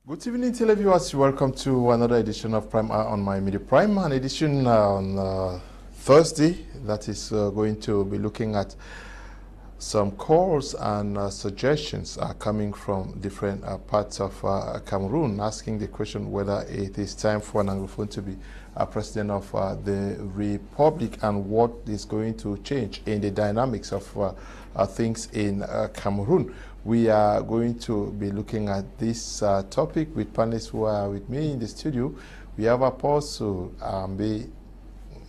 Good evening, televiewers. Welcome to another edition of Prime Hour on My Media Prime, an edition on Thursday that is going to be looking at some calls and suggestions coming from different parts of Cameroon, asking the question whether it is time for an anglophone to be president of the republic and what is going to change in the dynamics of things in Cameroon. We are going to be looking at this topic with panelists who are with me in the studio. We have Apostle Ambe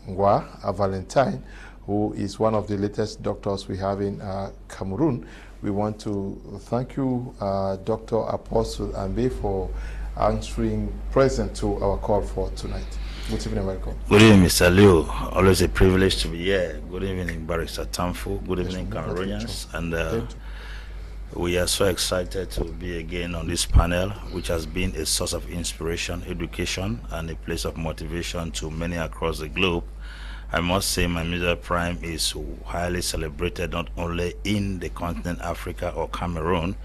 Valentine, who is one of the latest doctors we have in Cameroon. We want to thank you, Dr. Apostle Ambe, for answering present to our call for tonight. Good evening, welcome. Good evening, Mr. Leo. Always a privilege to be here. Good evening, Barrister Tamfu. Good evening, Cameroonians. And we are so excited to be again on this panel, which has been a source of inspiration, education, and a place of motivation to many across the globe. I must say my Media Prime is highly celebrated not only in the continent Africa or Cameroon,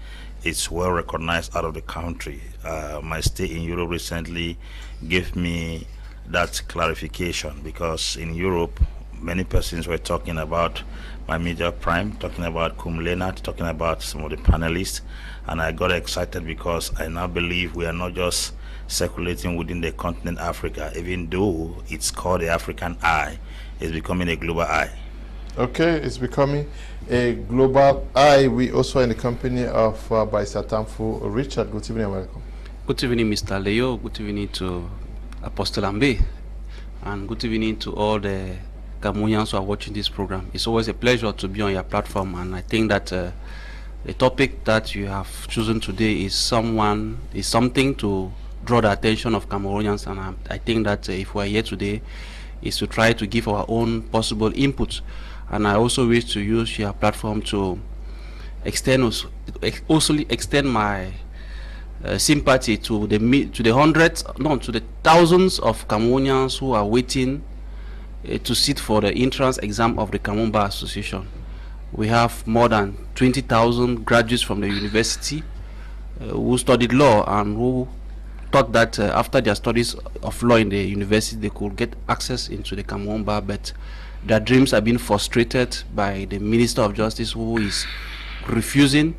it's well recognized out of the country. My stay in Europe recently gave me that clarification, because in Europe, many persons were talking about my Media Prime, talking about KUM LEONARD, talking about some of the panelists, and I got excited because I now believe we are not just circulating within the continent Africa, even though it's called the African eye, it's becoming a global eye. Okay, it's becoming a global eye. We also are in the company of Barrister Tamfu Richard. Good evening and welcome. Good evening, Mr. Leo. Good evening to Apostle Ambe, and good evening to all the Cameroonians who are watching this program. It's always a pleasure to be on your platform, and I think that the topic that you have chosen today is something to draw the attention of Cameroonians, and I think that if we are here today is to try to give our own possible input. And I also wish to use your platform to extend my sympathy to the hundreds, no, to the thousands of Cameroonians who are waiting to sit for the entrance exam of the Cameroon Bar Association. We have more than 20,000 graduates from the university who studied law and who thought that after their studies of law in the university they could get access into the Cameroon Bar, but their dreams have been frustrated by the Minister of Justice, who is refusing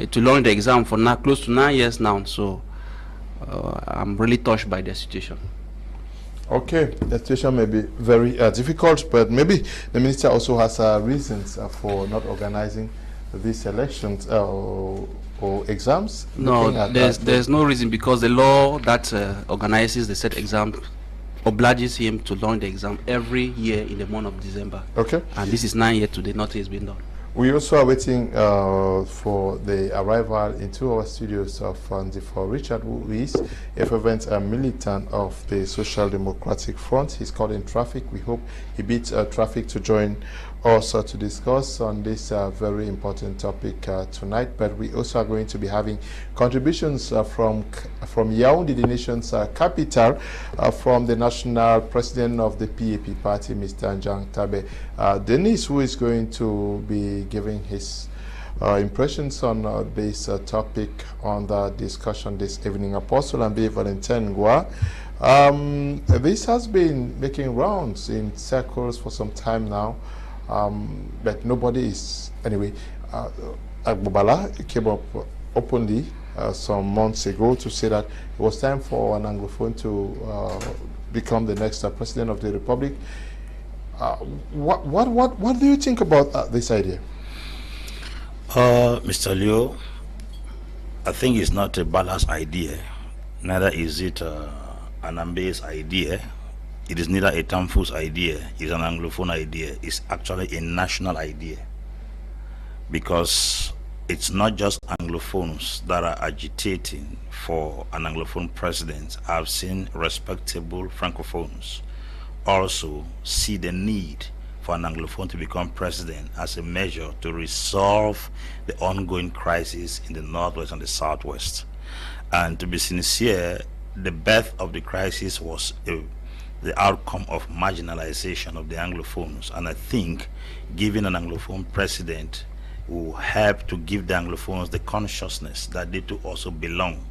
to launch the exam for now close to 9 years now. So I'm really touched by the situation. Okay, the situation may be very difficult, but maybe the minister also has reasons for not organizing these elections or exams. No, there's no reason, because the law that organizes the said exam obliges him to launch the exam every year in the month of December. Okay. And this is 9 years today, nothing has been done. We also are waiting for the arrival into our studios of Tamfu Richard, who is a fervent militant of the Social Democratic Front. He's caught in traffic. We hope he beats traffic to join us to discuss on this very important topic tonight. But we also are going to be having contributions from Yaoundé, the nation's capital, from the national president of the PAP party, Mr. Nsungkikang Denis, who is going to be giving his impressions on this topic on the discussion this evening. Apostle Ambe Valentine. This has been making rounds in circles for some time now, but nobody is, anyway, Agbobala came up openly some months ago to say that it was time for an anglophone to become the next president of the republic. What do you think about this idea? Mr. Leo, I think it's not a balanced idea. Neither is it an Ambe's idea. It is neither a Tamfu's idea. It's an anglophone idea. It's actually a national idea, because it's not just anglophones that are agitating for an anglophone president. I've seen respectable francophones also see the need for an anglophone to become president as a measure to resolve the ongoing crisis in the northwest and the southwest. And to be sincere, the birth of the crisis was the outcome of marginalization of the anglophones, and I think giving an anglophone president will help to give the anglophones the consciousness that they too also belong,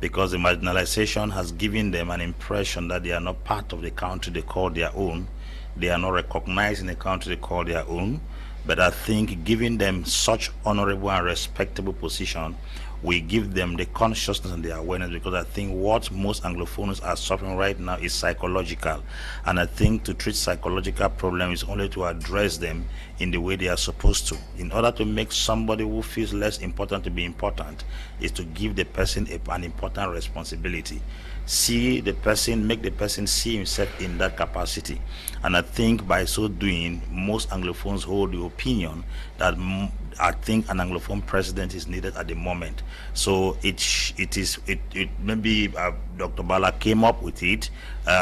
because the marginalization has given them an impression that they are not part of the country they call their own. They are not recognized in the country they call their own. But I think giving them such honorable and respectable position, we give them the consciousness and the awareness, because I think what most Anglophones are suffering right now is psychological. And I think to treat psychological problems is only to address them in the way they are supposed to. In order to make somebody who feels less important to be important, is to give the person an important responsibility. See the person, make the person see himself in that capacity. And I think by so doing, most Anglophones hold the opinion that I think an Anglophone president is needed at the moment. So it maybe Dr. Bala came up with it.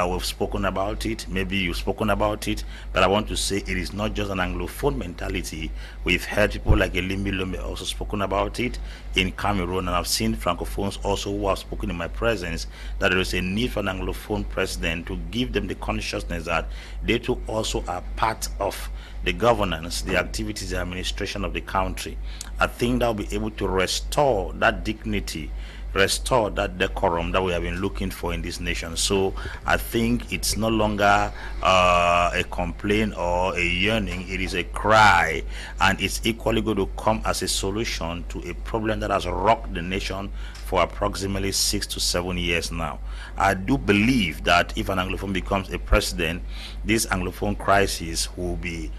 We've spoken about it. Maybe you've spoken about it. But I want to say it is not just an Anglophone mentality. We've heard people like Elimbi Lumbe also spoken about it in Cameroon, and I've seen Francophones also who have spoken in my presence that there is a need for an Anglophone president to give them the consciousness that they too also are part of the governance, the activities, the administration of the country. I think that will be able to restore that dignity, restore that decorum that we have been looking for in this nation. So I think it's no longer a complaint or a yearning, it is a cry, and it's equally going to come as a solution to a problem that has rocked the nation for approximately 6 to 7 years now. I do believe that if an Anglophone becomes a president, this Anglophone crisis will be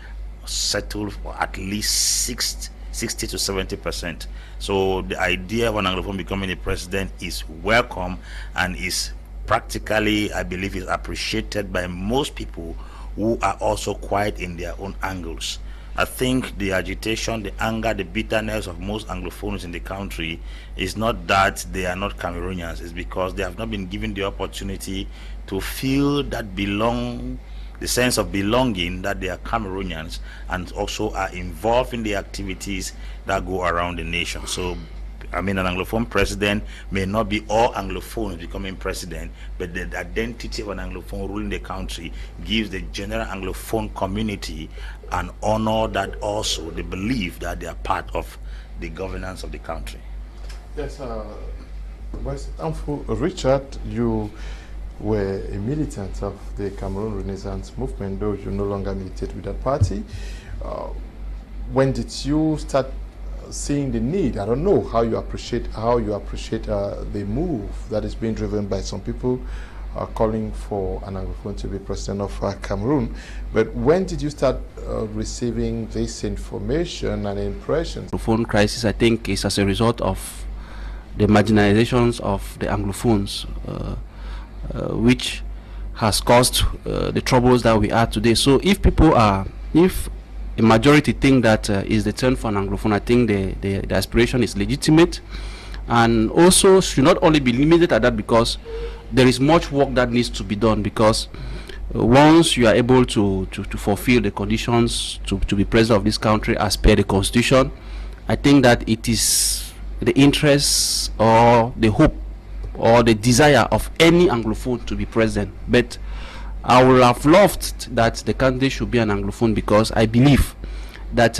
settled for at least 60 to 70%. So the idea of an Anglophone becoming a president is welcome and is practically, I believe, is appreciated by most people who are also quiet in their own angles. I think the agitation, the anger, the bitterness of most Anglophones in the country is not that they are not Cameroonians. It's because they have not been given the opportunity to feel that the sense of belonging, that they are Cameroonians and also are involved in the activities that go around the nation. So, I mean, an Anglophone president may not be all Anglophones becoming president, but the identity of an Anglophone ruling the country gives the general Anglophone community an honor, that also they believe that they are part of the governance of the country. Yes, Tamfu Richard, you were a militant of the Cameroon Renaissance movement, though you no longer militate with that party. When did you start seeing the need? I don't know how you appreciate the move that is being driven by some people calling for an Anglophone to be president of Cameroon. But when did you start receiving this information and impressions? The Anglophone crisis, I think, is as a result of the marginalizations of the Anglophones, which has caused the troubles that we are today. So if a majority think that is the turn for an Anglophone, I think the aspiration is legitimate, and also should not only be limited at that, because there is much work that needs to be done. Because once you are able to fulfill the conditions to be president of this country as per the constitution, I think that it is the interest or the hope or the desire of any Anglophone to be president. But I would have loved that the candidate should be an Anglophone, because I believe that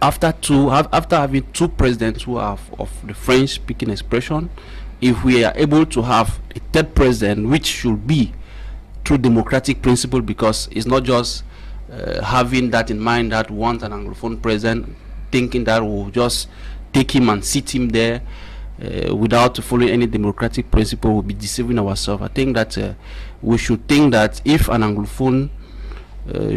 after having two presidents who are of the French-speaking expression, if we are able to have a third president, which should be through democratic principle, because it's not just having that in mind, that we want an Anglophone president, thinking that we'll just take him and sit him there without following any democratic principle, we'll be deceiving ourselves. I think that we should think that if an Anglophone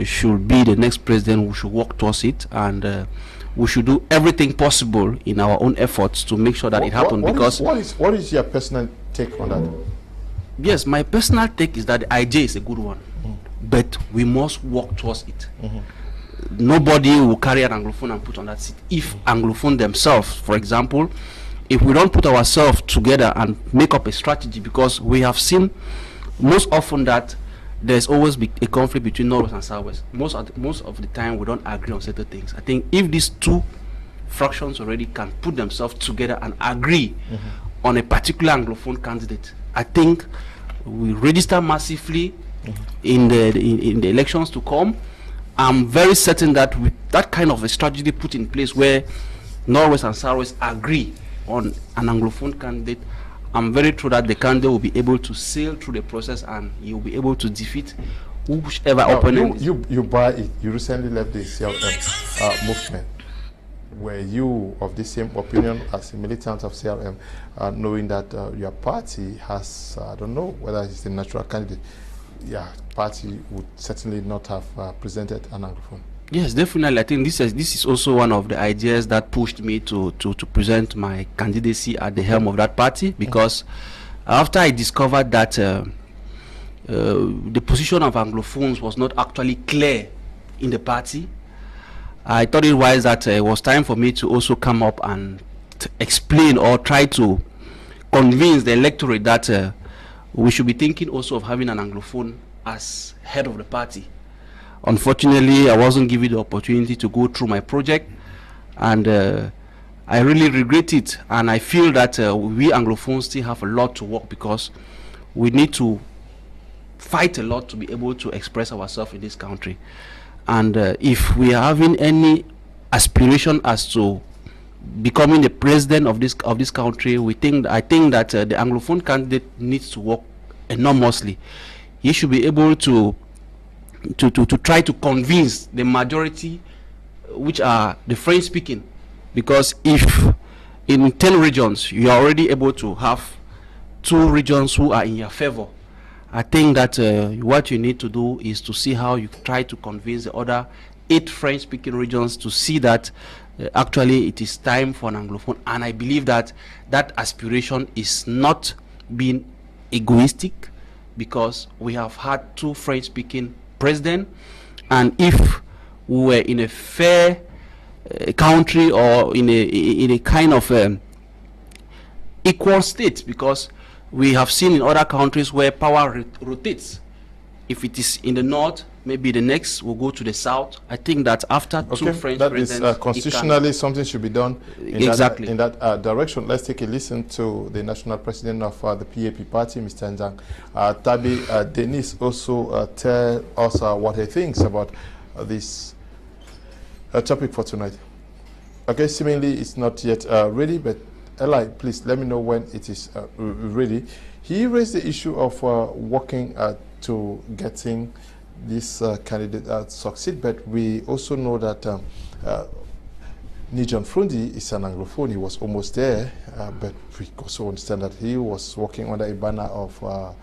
should be the next president, we should work towards it, and we should do everything possible in our own efforts to make sure that it happens. What is your personal take on that? Yes, my personal take is that the idea is a good one, but we must work towards it. Nobody will carry an Anglophone and put on that seat. If Anglophone themselves, for example, if we don't put ourselves together and make up a strategy, because we have seen most often that there's always a conflict between Northwest and Southwest. Most of the time we don't agree on certain things. I think if these two fractions already can put themselves together and agree on a particular Anglophone candidate, I think we register massively in the elections to come. I'm very certain that with that kind of a strategy put in place, where Northwest and Southwest agree on an Anglophone candidate, I'm very sure that the candidate will be able to sail through the process and he will be able to defeat whichever opponent. You buy it. You recently left the CLM movement. Were you of the same opinion as a militant of CLM, knowing that your party has, I don't know whether it's the natural candidate, your party would certainly not have presented an anglophone? Yes, definitely. I think this is also one of the ideas that pushed me to present my candidacy at the helm of that party, because after I discovered that the position of anglophones was not actually clear in the party, I thought it wise that it was time for me to also come up and explain or try to convince the electorate that we should be thinking also of having an anglophone as head of the party. Unfortunately, I wasn't given the opportunity to go through my project, and I really regret it. And I feel that we anglophones still have a lot to work, because we need to fight a lot to be able to express ourselves in this country. And if we are having any aspiration as to becoming the president of this country, I think that the anglophone candidate needs to work enormously. He should be able to try to convince the majority, which are the French speaking, because if in 10 regions you are already able to have 2 regions who are in your favor, I think that what you need to do is to see how you try to convince the other 8 French speaking regions to see that actually it is time for an anglophone. And I believe that that aspiration is not being egoistic, because we have had 2 French speaking president, and if we were in a fair country, or in a kind of equal state, because we have seen in other countries where power rotates. If it is in the north, maybe the next will go to the south. I think that after 2 French presidents, that is constitutionally something should be done in exactly that direction. Let's take a listen to the national president of the PAP party, Mr. Nsungkikang. Tabi Denise also tell us what he thinks about this topic for tonight. Okay, seemingly it's not yet ready, but Eli, please let me know when it is ready. He raised the issue of working to getting this candidate succeed, but we also know that Nijon Frundi is an anglophone. He was almost there, but we also understand that he was working under a banner of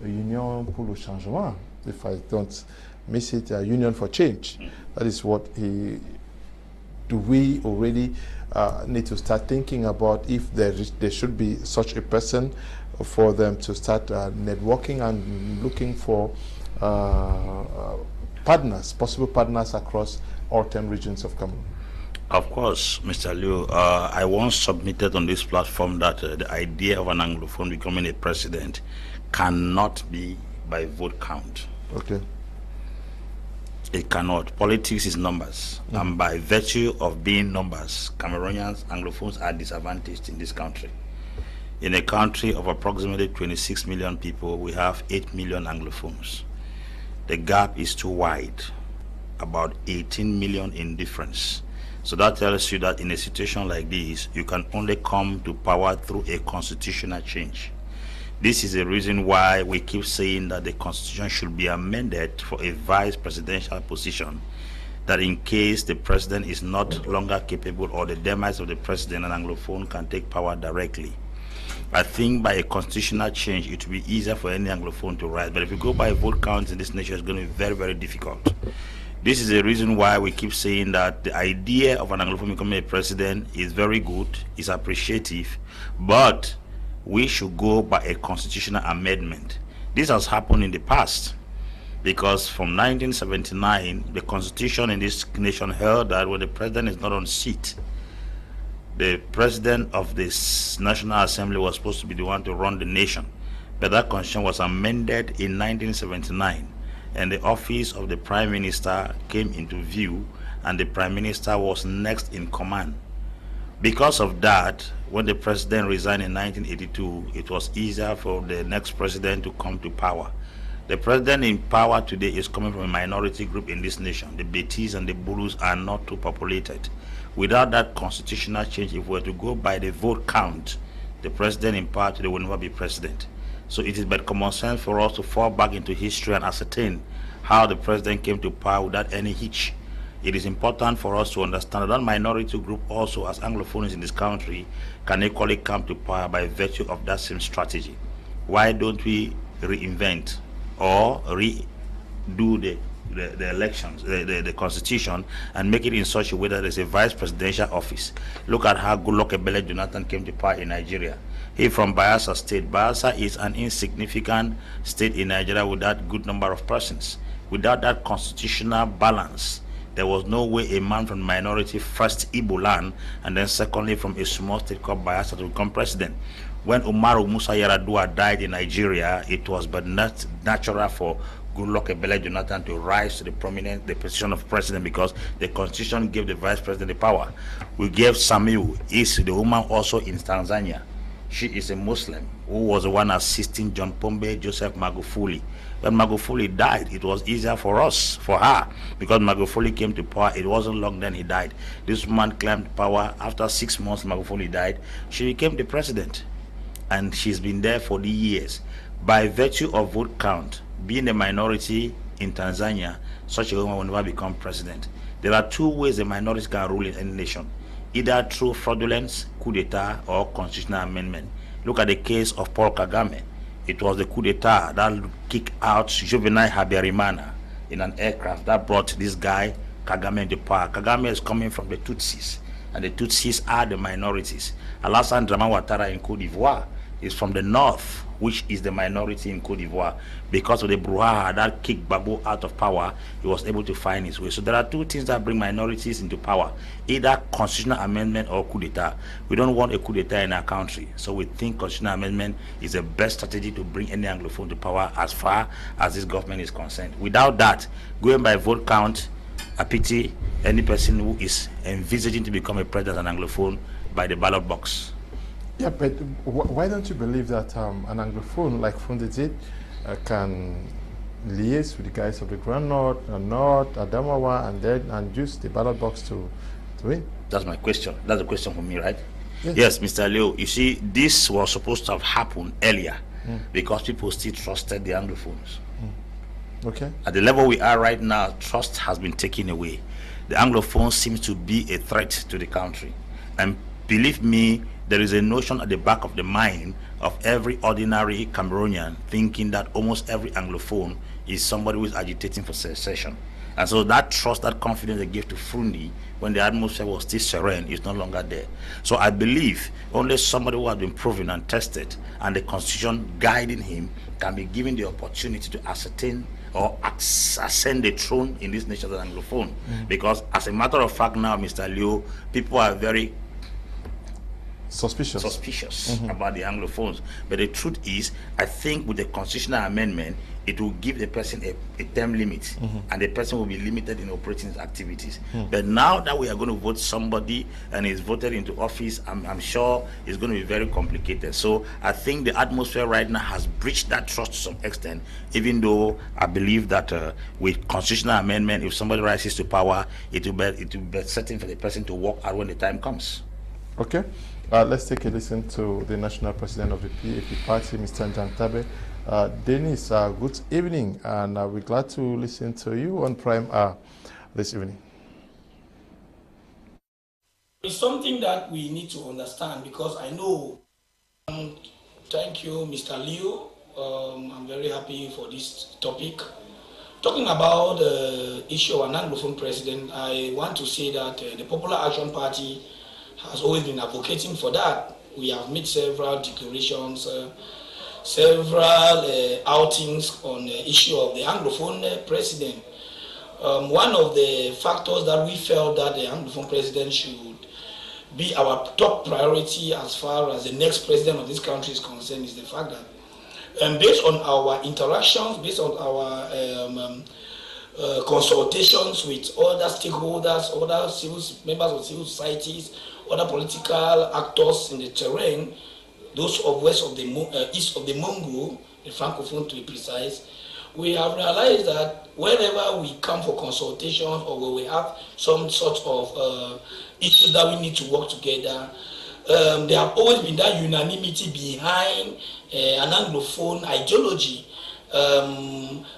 Union pour le Changement, if I don't miss it, Union for Change. That is what he... Do we already need to start thinking about if there should be such a person for them to start networking and looking for partners, possible partners across all 10 regions of Cameroon? Of course, Mr. Liu. I once submitted on this platform that the idea of an anglophone becoming a president cannot be by vote count. Okay. It cannot. Politics is numbers. And by virtue of being numbers, Cameroonians, anglophones are disadvantaged in this country. In a country of approximately 26 million people, we have 8 million anglophones. The gap is too wide, about 18 million in difference. So that tells you that in a situation like this, you can only come to power through a constitutional change. This is the reason why we keep saying that the constitution should be amended for a vice presidential position, that in case the president is not longer capable, or the demise of the president, an anglophone can take power directly. I think by a constitutional change, it will be easier for any anglophone to rise. But if you go by vote counts in this nation, it's going to be very, very difficult. This is the reason why we keep saying that the idea of an anglophone becoming a president is very good, is appreciative, but we should go by a constitutional amendment. This has happened in the past, because from 1979, the constitution in this nation held that when the president is not on seat, the president of this National Assembly was supposed to be the one to run the nation. But that constitution was amended in 1979, and the office of the Prime Minister came into view, and the Prime Minister was next in command. Because of that, when the president resigned in 1982, it was easier for the next president to come to power. The president in power today is coming from a minority group in this nation. The Betis and the Bulus are not too populated. Without that constitutional change, if we were to go by the vote count, the president in power today will never be president. So it is but common sense for us to fall back into history and ascertain how the president came to power without any hitch. It is important for us to understand that minority group also, as Anglophones in this country, can equally come to power by virtue of that same strategy. Why don't we reinvent or redo the elections, the constitution, and make it in such a way that there's a vice presidential office? Look at how Goodluck Jonathan came to power in Nigeria. He from Bayelsa State. Bayelsa is an insignificant state in Nigeria with that good number of persons. Without that constitutional balance, there was no way a man from minority, first Igbo land, and then secondly from a small state called Bayelsa, to become president. When Umaru Musa Yar'Adua died in Nigeria, it was but not natural for Goodluck Jonathan to rise to the position of president, because the constitution gave the vice president the power. We gave Samiu, is the woman also in Tanzania. She is a Muslim who was the one assisting John Pombe Joseph Magufuli. When Magufuli died, it was easier for her, because Magufuli came to power. It wasn't long then he died. This woman claimed power. After 6 months, Magufuli died. She became the president, and she's been there for the years. By virtue of vote count, being a minority in Tanzania, such a woman will never become president. There are two ways a minority can rule in any nation: either through fraudulence, coup d'etat, or constitutional amendment. Look at the case of Paul Kagame. It was the coup d'etat that kicked out Juvenal Habyarimana in an aircraft that brought this guy Kagame into power. Kagame is coming from the Tutsis, and the Tutsis are the minorities. Alassane Dramane Ouattara in Cote d'Ivoire is from the north, which is the minority in Cote d'Ivoire. Because of the brouhaha that kicked Gbagbo out of power, he was able to find his way. So there are two things that bring minorities into power: either constitutional amendment or coup d'etat. We don't want a coup d'etat in our country, so we think constitutional amendment is the best strategy to bring any Anglophone to power as far as this government is concerned. Without that, going by vote count, I pity any person who is envisaging to become a president as an Anglophone by the ballot box. Yeah, but why don't you believe that an Anglophone like Fundedzit can liaise with the guys of the Grand North, Adamawa, and use the ballot box to win? That's my question. That's a question for me, right? Yes, yes, Mr. Leo. You see, this was supposed to have happened earlier because people still trusted the Anglophones. Okay. At the level we are right now, trust has been taken away. The Anglophone seems to be a threat to the country. And believe me, there is a notion at the back of the mind of every ordinary Cameroonian thinking that almost every Anglophone is somebody who is agitating for secession. And so that trust, that confidence they gave to Frundi when the atmosphere was still serene is no longer there. So I believe only somebody who has been proven and tested, and the constitution guiding him, can be given the opportunity to ascertain or ascend the throne in this nation as an Anglophone. Because as a matter of fact now, Mr. Leo, people are very suspicious about the Anglophones. But the truth is, I think with the constitutional amendment, it will give the person a term limit, and the person will be limited in operating his activities. But now that we are going to vote somebody and is voted into office, I'm sure it's going to be very complicated. So I think the atmosphere right now has breached that trust to some extent, even though I believe that with constitutional amendment, if somebody rises to power, it will be certain for the person to walk out when the time comes. Okay. Let's take a listen to the national president of the PAP party, Mr. Njantabe. Dennis, good evening, and we're glad to listen to you on Prime this evening. It's something that we need to understand, because I know, thank you, Mr. Leo. I'm very happy for this topic. Talking about the issue of an Anglophone president, I want to say that the Popular Action Party has always been advocating for that. We have made several declarations, several outings on the issue of the Anglophone president. One of the factors that we felt that the Anglophone president should be our top priority as far as the next president of this country is concerned is the fact that based on our interactions, based on our consultations with other stakeholders, other members of civil societies, other political actors in the terrain, those of east of the Mongo, the Francophone to be precise, we have realized that whenever we come for consultations or when we have some sort of issues that we need to work together, there have always been that unanimity behind an Anglophone ideology,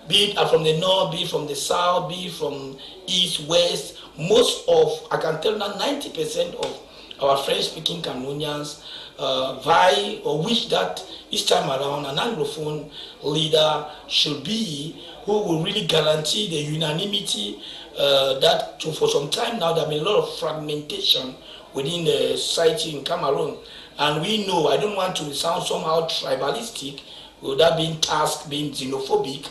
be it from the north, be it from the south, be it from east, west. Most of, I can tell now, 90% of our French-speaking Cameroonians vie or wish that each time around an Anglophone leader should be who will really guarantee the unanimity that for some time now there have been a lot of fragmentation within the society in Cameroon. And we know, I don't want to sound somehow tribalistic, without being tasked, being xenophobic.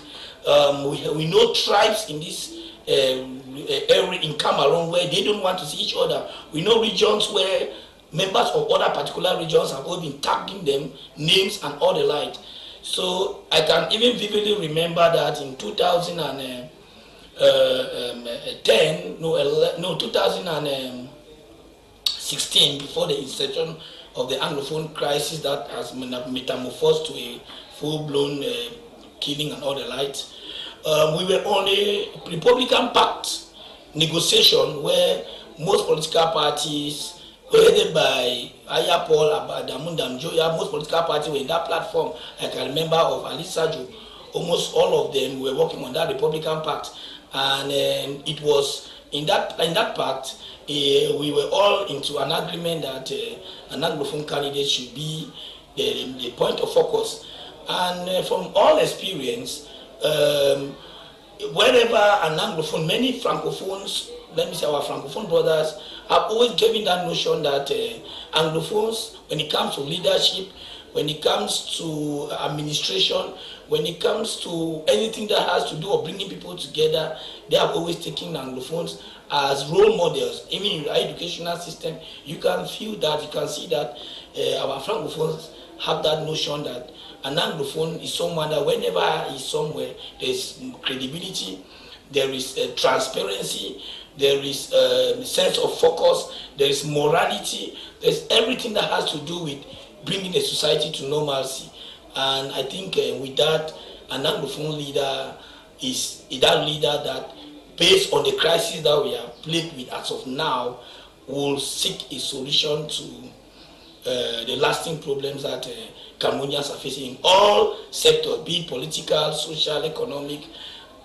We know tribes in this area in Cameroon where they don't want to see each other. We know regions where members of other particular regions have all been tagging them names and all the like. So I can even vividly remember that in 2016, before the inception of the Anglophone crisis that has metamorphosed to a full-blown killing and all the like, we were on a Republican Pact negotiation where most political parties, headed by Ayapol, Abadamundam Joya, most political parties were in that platform. I can remember of Ali Sajo, almost all of them were working on that Republican Pact. And it was in that pact, we were all into an agreement that an Anglophone candidate should be the point of focus. And from all experience, wherever an Anglophone, many Francophones, let me say our Francophone brothers, have always given that notion that Anglophones, when it comes to leadership, when it comes to administration, when it comes to anything that has to do with bringing people together, they have always taken Anglophones as role models. Even in the educational system, you can feel that, you can see that our Francophones have that notion that an Anglophone is someone that whenever he's somewhere, there's credibility, there is transparency, there is a sense of focus, there is morality, there's everything that has to do with bringing a society to normalcy. And I think with that, an Anglophone leader is that leader that, based on the crisis that we are plagued with as of now, will seek a solution to the lasting problems that Cameroonians are facing in all sectors, be it political, social, economic,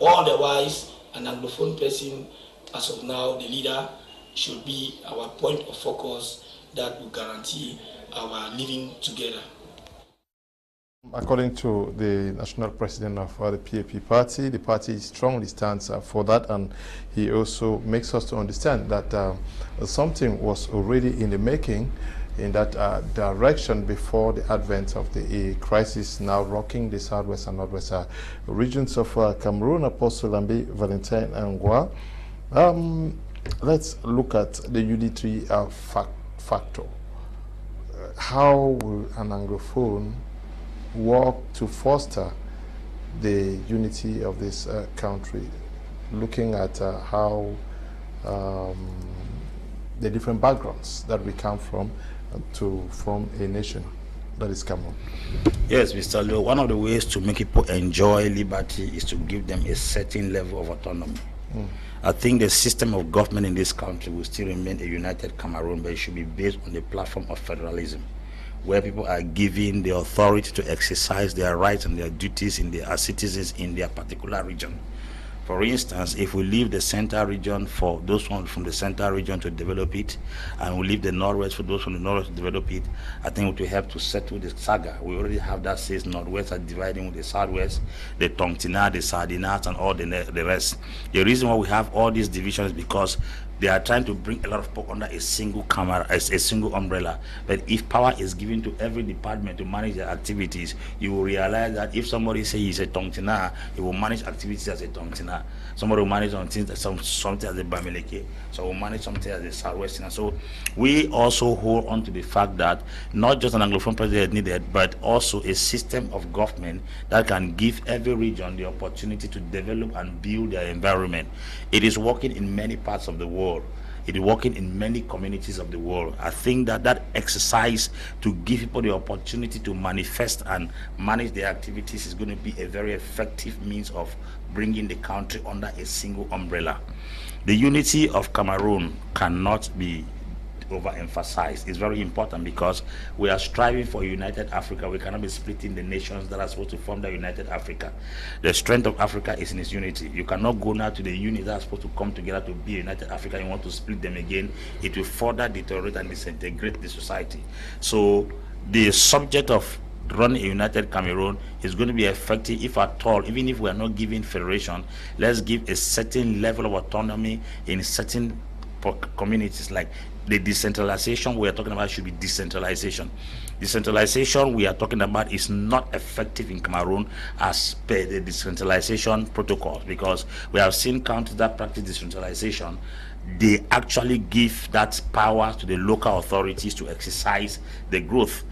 otherwise. An Anglophone person, as of now, the leader, should be our point of focus that will guarantee our living together. According to the national president of the PAP party, the party strongly stands for that, and he also makes us to understand that something was already in the making in that direction before the advent of the crisis now rocking the southwest and northwest regions of Cameroon. Apostle Ambe Valentine and Ngwa. Let's look at the unity factor. How will an Anglophone work to foster the unity of this country, looking at how the different backgrounds that we come from to form a nation that is Cameroon? Yes, Mr. Leo, one of the ways to make people enjoy liberty is to give them a certain level of autonomy. I think the system of government in this country will still remain a united Cameroon, but it should be based on the platform of federalism, where people are given the authority to exercise their rights and their duties as citizens in their particular region. For instance, if we leave the central region for those ones from the central region to develop it, and we leave the northwest for those from the northwest to develop it, I think it will help to settle the saga. We already have that says northwest are dividing with the southwest, the Tongtina, the Sardinats, and all the rest. The reason why we have all these divisions is because they are trying to bring a lot of people under a single camera, a single umbrella. But if power is given to every department to manage their activities, you will realize that if somebody says he's a Tongtina, he will manage activities as a Tongtina. Somebody will manage something as a Bamileke, so will manage something as a Southwestern. So we also hold on to the fact that not just an Anglophone president is needed, but also a system of government that can give every region the opportunity to develop and build their environment. It is working in many parts of the world. It is working in many communities of the world. I think that exercise to give people the opportunity to manifest and manage their activities is going to be a very effective means of bringing the country under a single umbrella. The unity of Cameroon cannot be overemphasized. It's very important because we are striving for a united Africa. We cannot be splitting the nations that are supposed to form the united Africa. The strength of Africa is in its unity. You cannot go now to the units that are supposed to come together to be a united Africa. You want to split them again. It will further deteriorate and disintegrate the society. So the subject of running a united Cameroon is going to be effective if at all, even if we are not giving federation. Let's give a certain level of autonomy in certain communities. Like the decentralization we are talking about should be decentralization. Decentralization we are talking about is not effective in Cameroon as per the decentralization protocols, because we have seen countries that practice decentralization. They actually give that power to the local authorities to exercise the growth.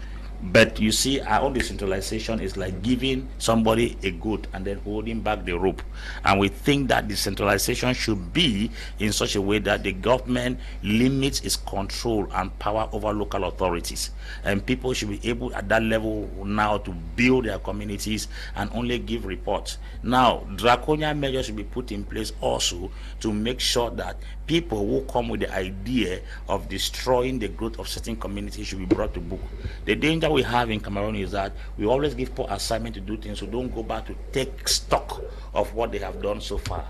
But you see, our own decentralization is like giving somebody a goat and then holding back the rope. And we think that decentralization should be in such a way that the government limits its control and power over local authorities. And people should be able at that level now to build their communities and only give reports. Now, draconian measures should be put in place also to make sure that people who come with the idea of destroying the growth of certain communities should be brought to book. The danger we have in Cameroon is that we always give people assignment to do things, so don't go back to take stock of what they have done so far.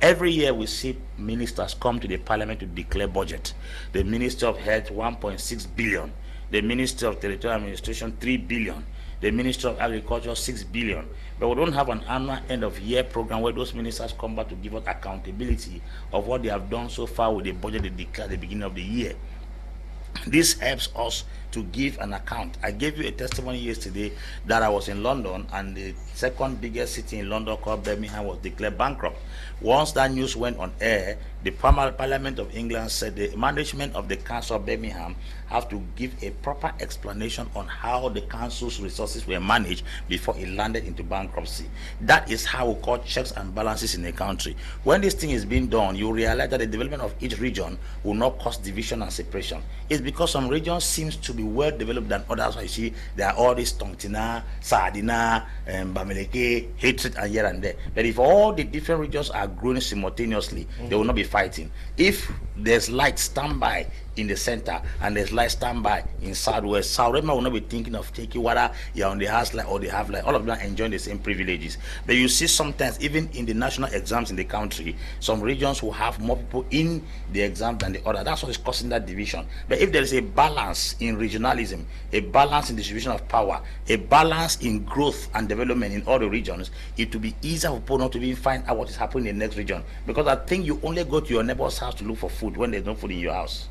Every year we see ministers come to the parliament to declare budget. The Ministry of Health 1.6 billion, the Ministry of Territorial Administration 3 billion, the Ministry of Agriculture 6 billion. But we don't have an annual end of year program where those ministers come back to give us accountability of what they have done so far with the budget they declare at the beginning of the year. This helps us to give an account. I gave you a testimony yesterday that I was in London and the second biggest city in London called Birmingham was declared bankrupt. Once that news went on air, the Parliament of England said the management of the Council of Birmingham have to give a proper explanation on how the council's resources were managed before it landed into bankruptcy. That is how we call checks and balances in a country. When this thing is being done, you realize that the development of each region will not cause division and separation. It's because some regions seems to be well developed than others. You see, there are all these Tongtina, Sardina, Bameleke, hatred and here and there. But if all the different regions are growing simultaneously, they will not be fighting. If there's light standby in the center and there's light standby in southwest, South will not be thinking of taking whether you're on the house light or they have light. All of them are enjoying the same privileges. But you see sometimes even in the national exams in the country, some regions will have more people in the exam than the other. That's what is causing that division. But if there is a balance in regionalism, a balance in distribution of power, a balance in growth and development in all the regions, it will be easier for people not to even find out what is happening in the next region. Because I think you only go to your neighbor's house to look for food when there's no food in your house.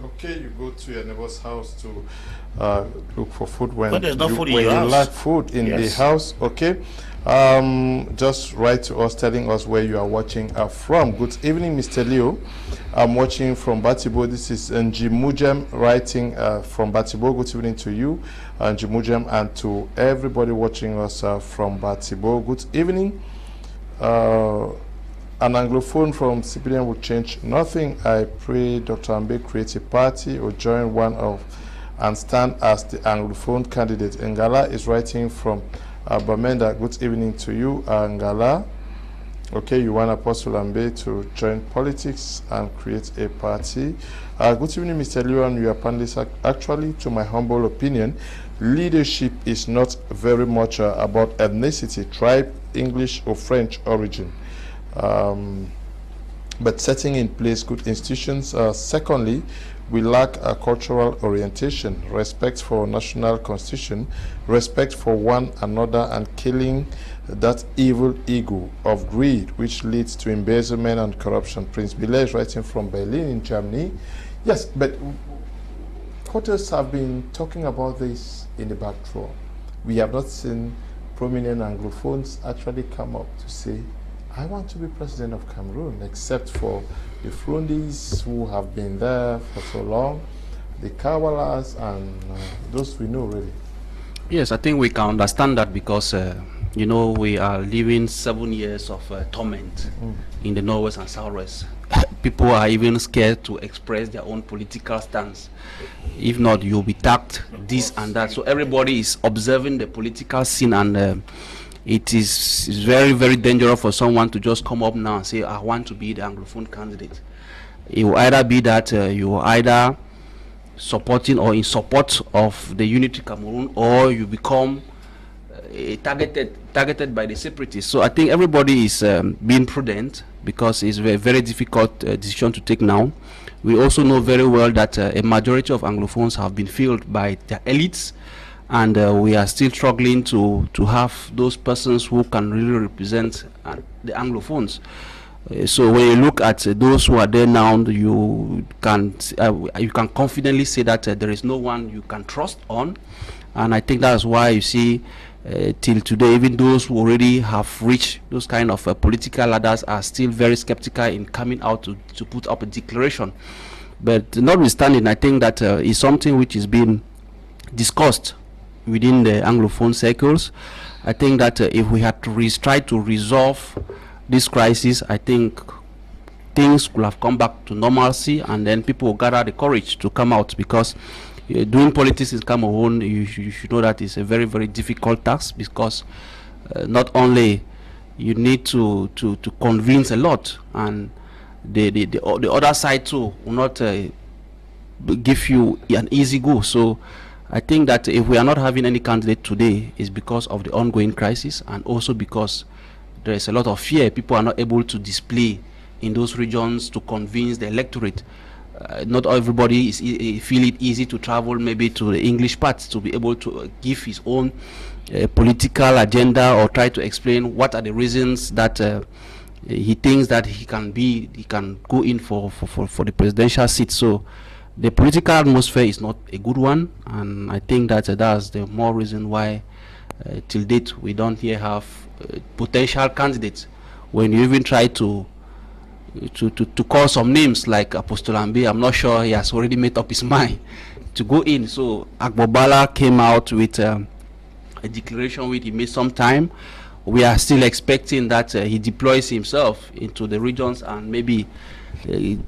Okay, you go to your neighbor's house to look for food when there's no food in your your house. lack food in the house. Okay, just write to us telling us where you are watching from. Good evening, Mr. Leo. I'm watching from Batibo. This is Njimujem writing from Batibo. Good evening to you, Njimujem, and to everybody watching us from Batibo. Good evening. An anglophone from CPDM will change nothing. I pray Dr. Ambe create a party or join one of and stand as the anglophone candidate. Ngala is writing from Bamenda. Good evening to you, Ngala. Okay, you want Apostle Ambe to join politics and create a party. Good evening, Mr. Leon. You are panelist. Actually, to my humble opinion, leadership is not very much about ethnicity, tribe, English, or French origin. But setting in place good institutions. Secondly, we lack a cultural orientation, respect for national constitution, respect for one another, and killing that evil ego of greed which leads to embezzlement and corruption. Prince Bile is writing from Berlin in Germany. Yes, but quarters have been talking about this in the backdrop. We have not seen prominent anglophones actually come up to say, I want to be president of Cameroon, except for the Frondis who have been there for so long, the Kawalas, and those we know really. Yes, I think we can understand that because, you know, we are living 7 years of torment in the Northwest and Southwest. People are even scared to express their own political stance. If not, you'll be tagged this and that. So everybody is observing the political scene, and it is very, very dangerous for someone to just come up now and say, I want to be the anglophone candidate. It will either be that you will either supporting or in support of the unity Cameroon, or you become targeted by the separatists. So I think everybody is being prudent, because it's a very difficult decision to take now. We also know very well that a majority of Anglophones have been filled by their elites, and we are still struggling to have those persons who can really represent the Anglophones. So when you look at those who are there now, you can confidently say that there is no one you can trust on, and I think that's why you see till today, even those who already have reached those kind of political ladders are still very skeptical in coming out to put up a declaration. But notwithstanding, I think that is something which is being discussed within the Anglophone circles. I think that if we had to try to resolve this crisis, I think things could have come back to normalcy, and then people will gather the courage to come out, because doing politics in Cameroon, you should know that it's a very, very difficult task, because not only you need to convince a lot, and the other side too will not give you an easy go. So I think that if we are not having any candidate today, is because of the ongoing crisis, and also because there is a lot of fear. People are not able to display in those regions to convince the electorate. Not everybody feel it easy to travel maybe to the English parts to be able to give his own political agenda, or try to explain what are the reasons that he thinks that he can go in for the presidential seat. So the political atmosphere is not a good one, and I think that that's the more reason why till date we don't here have potential candidates. When you even try to call some names like Apostle Ambe, I'm not sure he has already made up his mind to go in. So Agbobala came out with a declaration which he made some time. We are still expecting that he deploys himself into the regions and maybe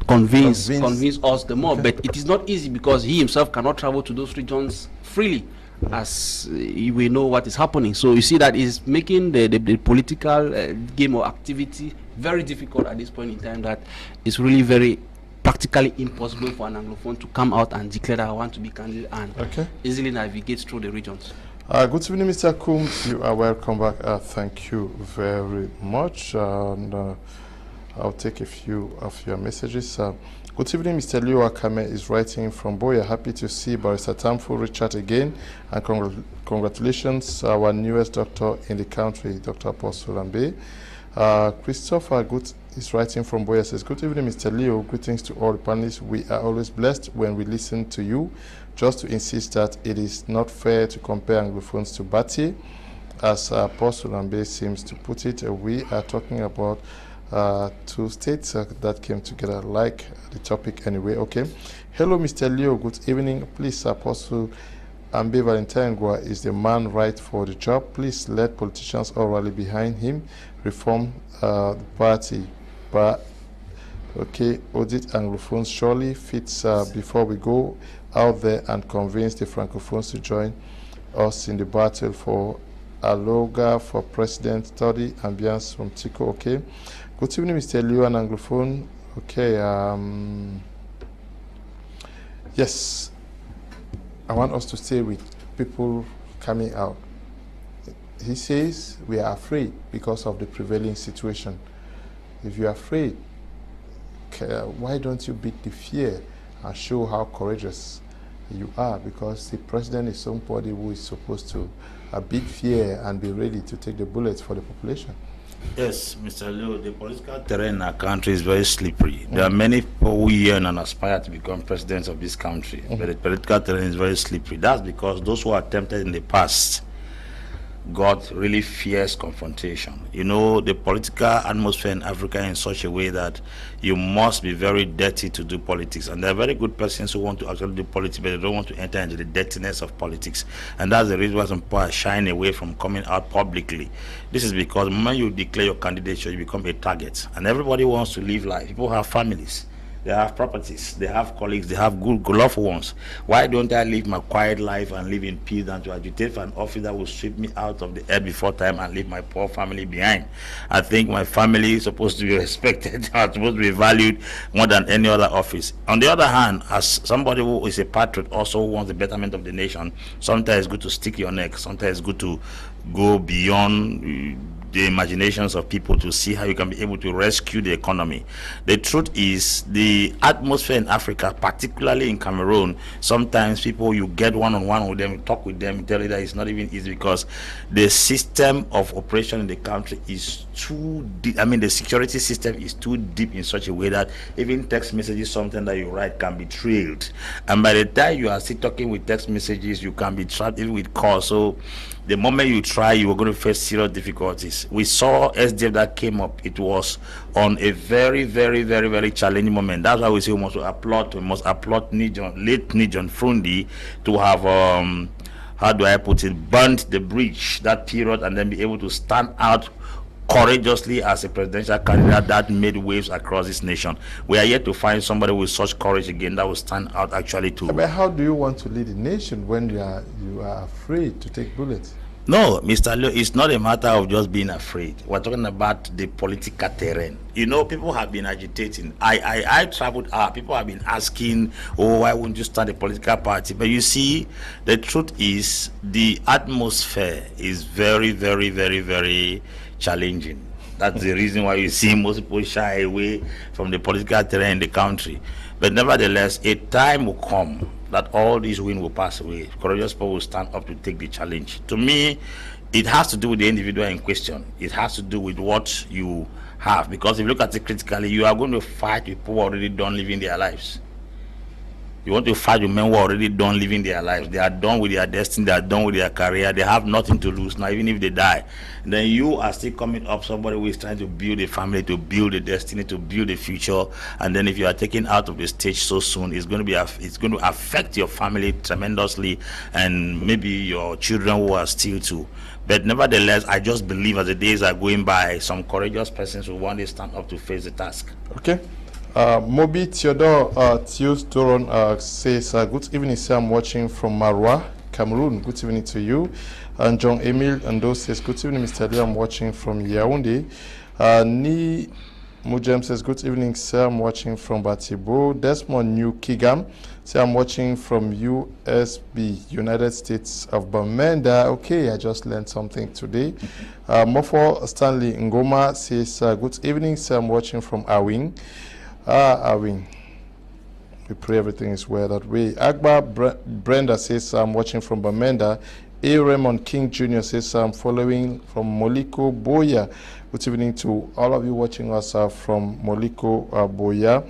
convince us the more. Okay. But it is not easy, because he himself cannot travel to those regions freely, as we know what is happening. So you see that is making the political game or activity very difficult at this point in time, that it's really very practically impossible for an Anglophone to come out and declare that I want to be candidate and easily navigate through the regions. Good evening, Mr. KUM. You are welcome back. Thank you very much. And I'll take a few of your messages. Good evening, Mr. Leo Akame is writing from Boya. Happy to see Barrister Tamfu Richard again, and congratulations, our newest doctor in the country, Dr. Apostle Ambe. Christopher Good is writing from Boya, says, good evening, Mr. Leo. Greetings to all the panelists. We are always blessed when we listen to you. Just to insist that it is not fair to compare Anglophones to Bati, as Apostle Ambe seems to put it. We are talking about two states that came together, like the topic anyway. Okay. Hello, Mr. Leo. Good evening. Please, Apostle Ambe Valentine is the man right for the job. Please let politicians all rally behind him. Reform the party. But okay, audit Anglophones surely fits before we go out there and convince the Francophones to join us in the battle for Aloga for president. Study ambience from Tico. Okay. Good evening, Mr. Leo, an Anglophone. Okay. Yes, I want us to stay with people coming out. He says we are afraid because of the prevailing situation. If you're afraid, why don't you beat the fear and show how courageous you are? Because the president is somebody who is supposed to beat fear and be ready to take the bullets for the population. Yes, Mr. Leo, the political terrain in our country is very slippery. There are many people who yearn and aspire to become presidents of this country, but the political terrain is very slippery. That's because those who attempted in the past got really fierce confrontation. You know, the political atmosphere in Africa in such a way that you must be very dirty to do politics. And there are very good persons who want to actually do politics, but they don't want to enter into the dirtiness of politics. And that's the reason why some people are shying away from coming out publicly. This is because the moment you declare your candidature, you become a target. And everybody wants to live life. People have families. they have properties, they have colleagues, they have good loved ones. Why don't I live my quiet life and live in peace than to agitate for an office that will sweep me out of the earth before time and leave my poor family behind? I think my family is supposed to be respected, are supposed to be valued more than any other office. On the other hand, as somebody who is a patriot, also wants the betterment of the nation, sometimes it's good to stick your neck, sometimes it's good to go beyond the imaginations of people to see how you can be able to rescue the economy. The truth is, the atmosphere in Africa, particularly in Cameroon, sometimes people, you get one-on-one with them, you talk with them, you tell you that it's not even easy because the system of operation in the country is too deep. I mean, the security system is too deep in such a way that even text messages, something that you write, can be trailed. And by the time you are still talking with text messages, you can be trapped even with calls. So the moment you try, you are going to face serious difficulties. We saw SDF that came up. It was on a very, very, very, very challenging moment. That's why we say we must applaud late Nijon Frundi to have, how do I put it, burnt the bridge that period and then be able to stand out courageously as a presidential candidate that made waves across this nation. We are yet to find somebody with such courage again that will stand out actually too. But how do you want to lead the nation when you are afraid to take bullets? No, Mr. Leo, it's not a matter of just being afraid. We're talking about the political terrain. You know, people have been agitating. I traveled out. People have been asking, oh, why wouldn't you start a political party? But you see, the truth is the atmosphere is very, very, very, very challenging. That's the reason why you see most people shy away from the political terrain in the country. But nevertheless, a time will come that all these winds will pass away. Courageous people will stand up to take the challenge. To me, it has to do with the individual in question. It has to do with what you have. Because if you look at it critically, you are going to fight with people who are already done living their lives. You want to fight with men who are already done living their lives. They are done with their destiny. They are done with their career. They have nothing to lose now, even if they die. And then you are still coming up, somebody who is trying to build a family, to build a destiny, to build a future. And then if you are taken out of the stage so soon, it's going to affect your family tremendously, and maybe your children who are still too. But nevertheless, I just believe as the days are going by, some courageous persons will one day stand up to face the task. Okay. Mobi Theodore Theos Doron says, good evening, sir. I'm watching from Marwa, Cameroon. Good evening to you. And John Emil Ando says, good evening, Mr. Lee. I'm watching from Yaoundé. Ni Mujem says, good evening, sir. I'm watching from Batibo. Desmond Nsungkikang says, I'm watching from USB, United States of Bamenda. Okay, I just learned something today. Mofo Stanley Ngoma says, good evening, sir. I'm watching from Awing. Awing. We pray everything is well that way. Agba Brenda says, I'm watching from Bamenda. A. Raymond King Jr. says, I'm following from Moliko Boya. Good evening to all of you watching us from Moliko Boya.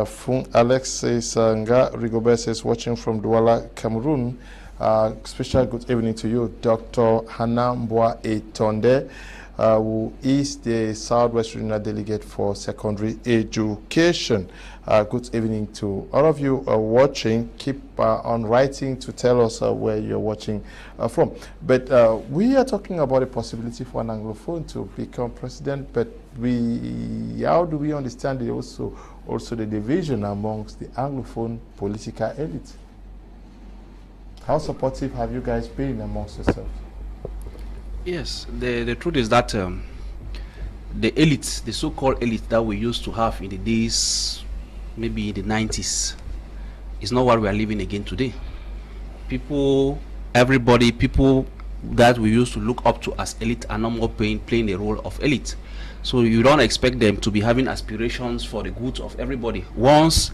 Fung Alex says, Nga Rigobert says, watching from Douala, Cameroon. Special good evening to you, Dr. Hanambwa Etonde, who is the Southwest Regional Delegate for Secondary Education. Good evening to all of you watching. Keep on writing to tell us where you're watching from. But we are talking about a possibility for an anglophone to become president, but how do we understand it also the division amongst the anglophone political elite? How supportive have you guys been amongst yourselves? Yes, the truth is that the elites, the so-called elite that we used to have in the days, maybe in the 90s, is not what we are living again today. People that we used to look up to as elite are no more playing the role of elite. So you don't expect them to be having aspirations for the good of everybody. Once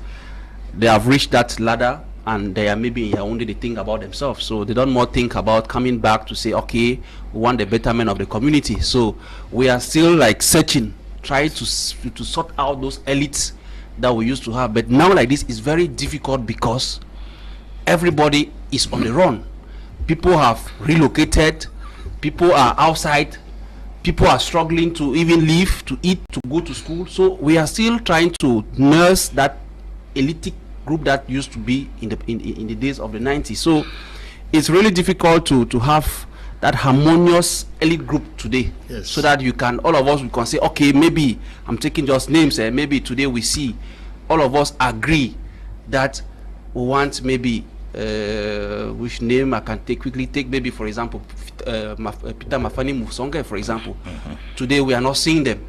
they have reached that ladder, and they are maybe only they think about themselves, so they don't more think about coming back to say, okay, we want the betterment of the community. So we are still like searching, trying to sort out those elites that we used to have. But now like this is very difficult because everybody is on the run. People have relocated, people are outside, people are struggling to even live, to eat, to go to school. So we are still trying to nurse that elitic group that used to be in the days of the 90s. So it's really difficult to have that harmonious elite group today, yes, so that you can, all of us, we can say, okay, maybe I'm taking just names, and maybe today we see all of us agree that we want maybe which name I can quickly take, maybe for example Peter Mafani Musonge, for example. Today we are not seeing them.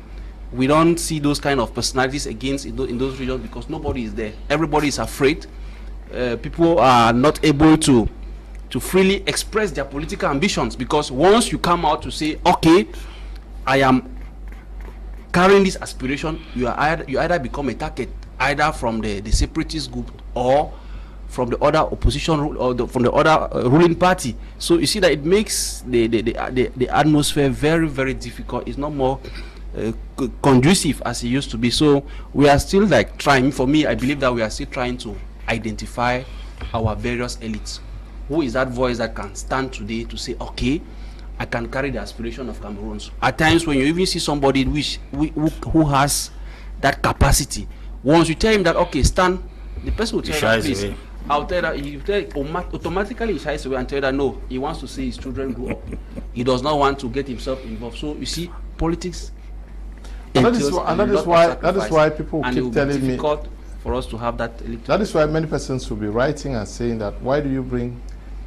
We don't see those kind of personalities against in those regions because nobody is there. Everybody is afraid. People are not able to freely express their political ambitions, because once you come out to say, okay, I am carrying this aspiration, you either become a target, either from the separatist group or from the other opposition or from the other ruling party. So you see that it makes the atmosphere very, very difficult. It's not more conducive as it used to be. So we are still like trying. For me, I believe that we are still trying to identify our various elites. Who is that voice that can stand today to say, okay, I can carry the aspiration of Cameroons? At times when you even see somebody who has that capacity, once you tell him that, okay, stand, the person will tell you, please, I'll tell that, you tell automatically he shies away and tell that no, he wants to see his children grow up. He does not want to get himself involved. So you see, politics. And that is why people keep telling me for us to have that. That is why many persons will be writing and saying that, why do you bring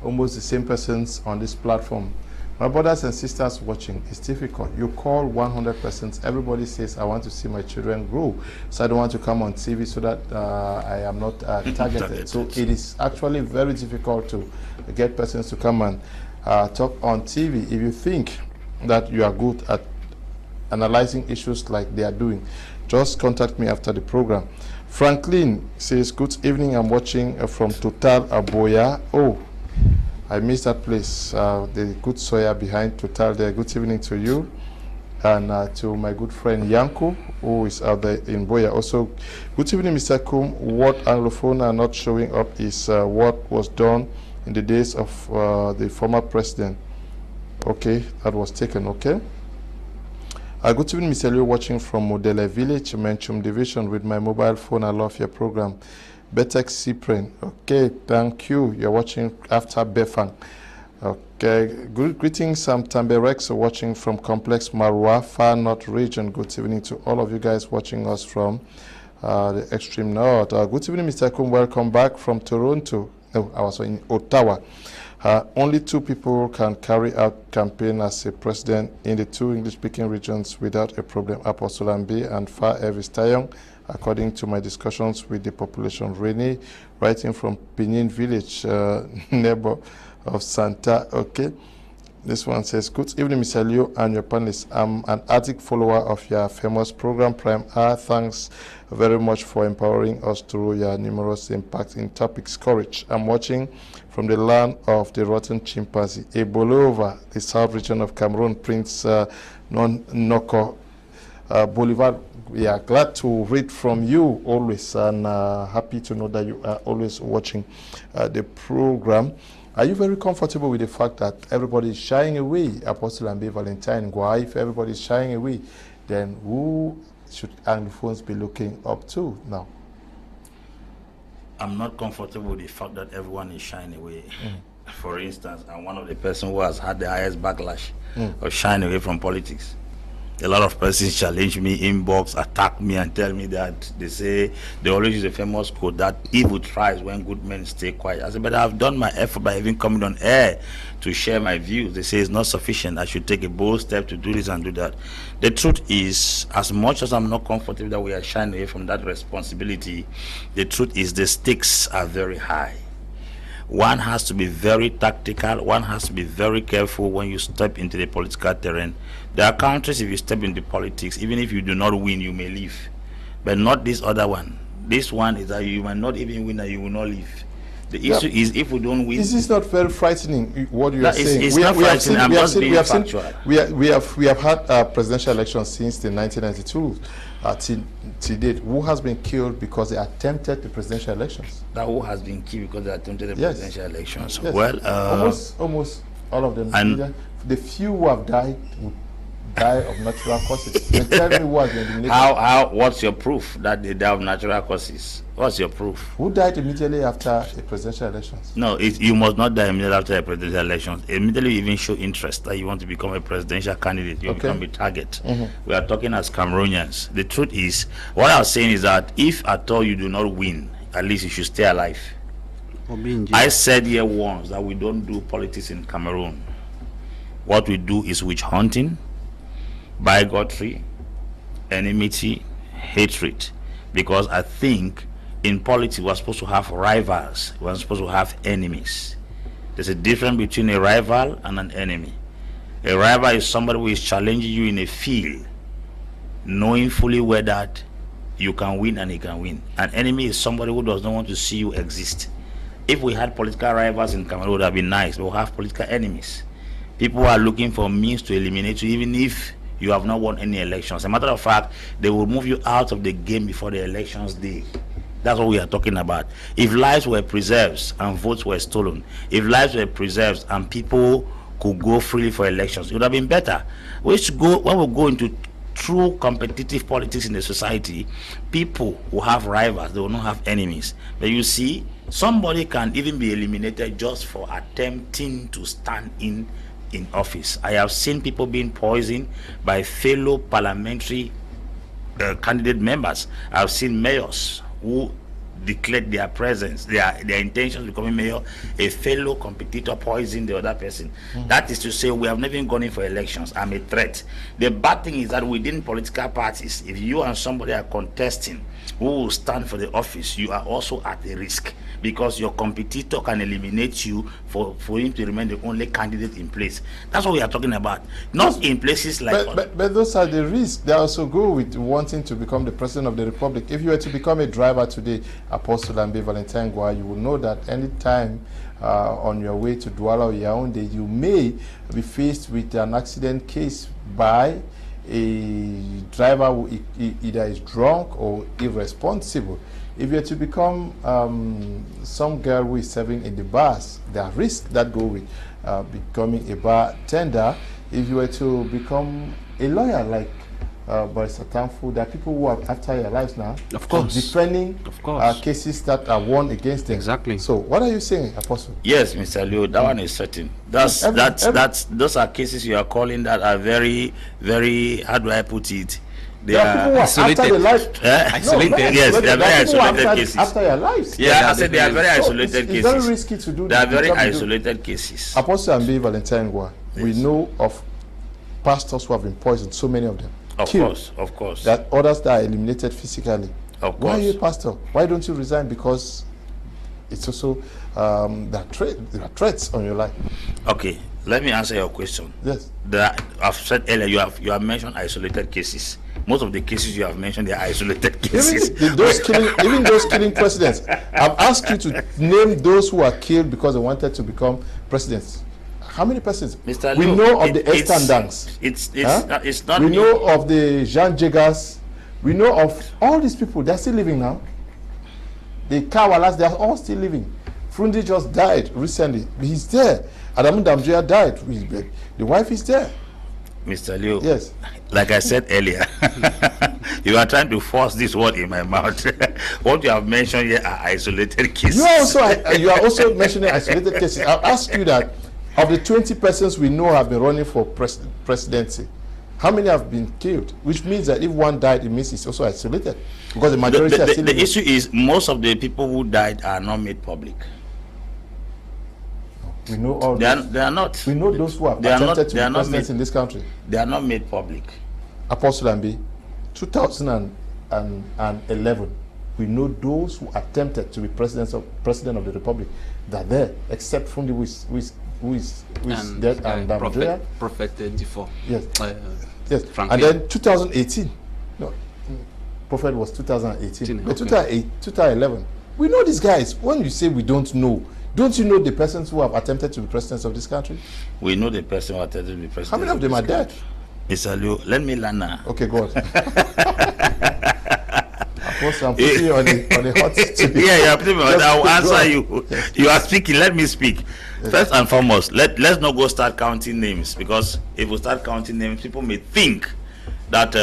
almost the same persons on this platform? My brothers and sisters watching, it's difficult. You call 100 persons, everybody says, I want to see my children grow, so I don't want to come on TV so that I am not targeted. So it is actually very difficult to get persons to come and talk on TV. If you think that you are good at analyzing issues like they are doing, just contact me after the program. Franklin says, good evening, I'm watching from Total Aboya. Oh, I missed that place. The good soya behind Total there. Good evening to you. And to my good friend Yanko, who is out there in Boya. Also, good evening, Mr. KUM. What anglophone are not showing up is what was done in the days of the former president. Okay, that was taken, okay. Good evening, Mr. Leo, watching from Modele Village, Menchum Division with my mobile phone. I love your program. Betek Cyprian. Okay, thank you. You're watching after Befang. Okay, good greetings. I'm Tambe Rex, watching from Complex Marwa, Far North region. Good evening to all of you guys watching us from the extreme north. Good evening, Mr. KUM. Welcome back from Toronto. No, I was in Ottawa. Only 2 people can carry out campaign as a president in the 2 English-speaking regions without a problem. Apostle Ambe and Far Evis Tayong, according to my discussions with the population. Rene, writing from Pinin Village, neighbor of Santa. Okay. This one says, good evening, Mr. Leo and your panelists. I'm an active follower of your famous program, Prime R. Thanks very much for empowering us through your numerous impacting topics. Courage. I'm watching from the land of the rotten chimpanzee, Ebolova, the south region of Cameroon, Prince Noko Boulevard. We are glad to read from you always, and happy to know that you are always watching the program. Are you very comfortable with the fact that everybody is shying away, Apostle Ambe Valentine? Why, if everybody is shying away, then who should Anglophones be looking up to now? I'm not comfortable with the fact that everyone is shying away. For instance, I'm one of the persons who has had the highest backlash of shying away from politics. A lot of persons challenge me, inbox, attack me, and tell me that they always use a famous quote that evil thrives when good men stay quiet. I said, but I've done my effort by even coming on air to share my views. They say it's not sufficient. I should take a bold step to do this and do that. The truth is, as much as I'm not comfortable that we are shying away from that responsibility, the truth is the stakes are very high. One has to be very tactical. One has to be very careful when you step into the political terrain. There are countries, if you step into politics, even if you do not win, you may leave. But not this other one. This one is that you might not even win and you will not leave. The issue is if we don't win. This is not very frightening, what you are saying. It's not frightening. I'm just being factual. We have had presidential elections since the 1992 till date. Who has been killed because they attempted the presidential elections? That who has been killed because they attempted the presidential elections? Yes. Well, almost all of them. And the few who have died would die of natural causes. Then tell me who has been eliminated. How? What's your proof that they die of natural causes? What's your proof? Who died immediately after a presidential elections? No, you must not die immediately after a presidential election. Immediately you even show interest that you want to become a presidential candidate, you become a target. We are talking as Cameroonians. The truth is, what I was saying is that if at all you do not win, at least you should stay alive. I said here once that we don't do politics in Cameroon. What we do is witch hunting, bigotry, enmity, hatred. Because I think in politics we're supposed to have rivals, we're supposed to have enemies. There's a difference between a rival and an enemy. A rival is somebody who is challenging you in a field, knowing fully well that you can win and he can win. An enemy is somebody who does not want to see you exist. If we had political rivals in Cameroon, it would have been nice. We'll have political enemies. People are looking for means to eliminate you, even if you have not won any elections. As a matter of fact, they will move you out of the game before the elections day. That's what we are talking about. If lives were preserved and votes were stolen, if lives were preserved and people could go freely for elections, it would have been better. When we go into true competitive politics in the society, people will have rivals, they will not have enemies. But you see, somebody can even be eliminated just for attempting to stand in office. I have seen people being poisoned by fellow parliamentary candidate members. I've seen mayors who declared their presence, their intention of becoming mayor, a fellow competitor poisoned the other person. That is to say, we have never even gone in for elections. I'm a threat. The bad thing is that within political parties, if you and somebody are contesting who will stand for the office, you are also at a risk, because your competitor can eliminate you for him to remain the only candidate in place. That's what we are talking about. Not in places like... But those are the risks. They also go with wanting to become the president of the republic. If you were to become a driver today, Apostle Ambe Valentine, you will know that any time on your way to Douala or Yaoundé, you may be faced with an accident case by a driver who either is drunk or irresponsible. If you're to become some girl who is serving in the bars, there are risks that go with becoming a bartender. If you were to become a lawyer like Barrister Tamfu, there are people who are after your lives now. Of course. Defending cases that are won against them. Exactly. So what are you saying, Apostle? Yes, Mr. Leo, that one is certain. Those are cases you are calling that are very, very, how do I put it? They are isolated. After the life. Isolated. Yes, they are very isolated cases. After your lives. Yeah, I said they are very isolated cases. It's very risky to do. They are very isolated cases. Apostle Ambe Valentine, we know of pastors who have been poisoned, so many of them. Of course. That others that are eliminated physically. Of course. Why are you a pastor? Why don't you resign? Because it's also there are threats on your life. Okay, let me answer your question. Yes. I've said earlier, you have mentioned isolated cases. Most of the cases you have mentioned, they are isolated cases. Even those killing presidents. I've asked you to name those who are killed because they wanted to become presidents. How many persons? Mr. We Leo, know of the Estandangs. It's not. We know of the Jean Jegas. We know of all these people. They're still living now. The Kawalas, they are all still living. Frundi just died recently. He's there. Adamu Damjia died. The wife is there. Mr. Leo. Yes. Like I said earlier, you are trying to force this word in my mouth. What you have mentioned here are isolated cases. You are also mentioning isolated cases. I'll ask you that. Of the 20 persons we know have been running for presidency, how many have been killed? Which means that if one died, it means it's also isolated. Because the majority are still living. The issue is most of the people who died are not made public. We know all they are not. We know those who have attempted to be presidents in this country. They are not made public. Apostle Ambe, 2011, we know those who attempted to be president of the republic. They're there, except Fundi, who is dead, and Prophet 24. Yes. Yes. And then 2018. No, Prophet was 2018. But 2011. We know these guys. When you say we don't know you know the persons who have attempted to be presidents of this country? We know the person who attempted to be president. How many of them are dead? Mr. Leo, let me learn now. Okay, go on. I'm putting you on the hot seat. Yeah, you are putting me on. I will answer you. You are speaking. Let me speak. First and foremost, let's not go start counting names, because if we start counting names, people may think that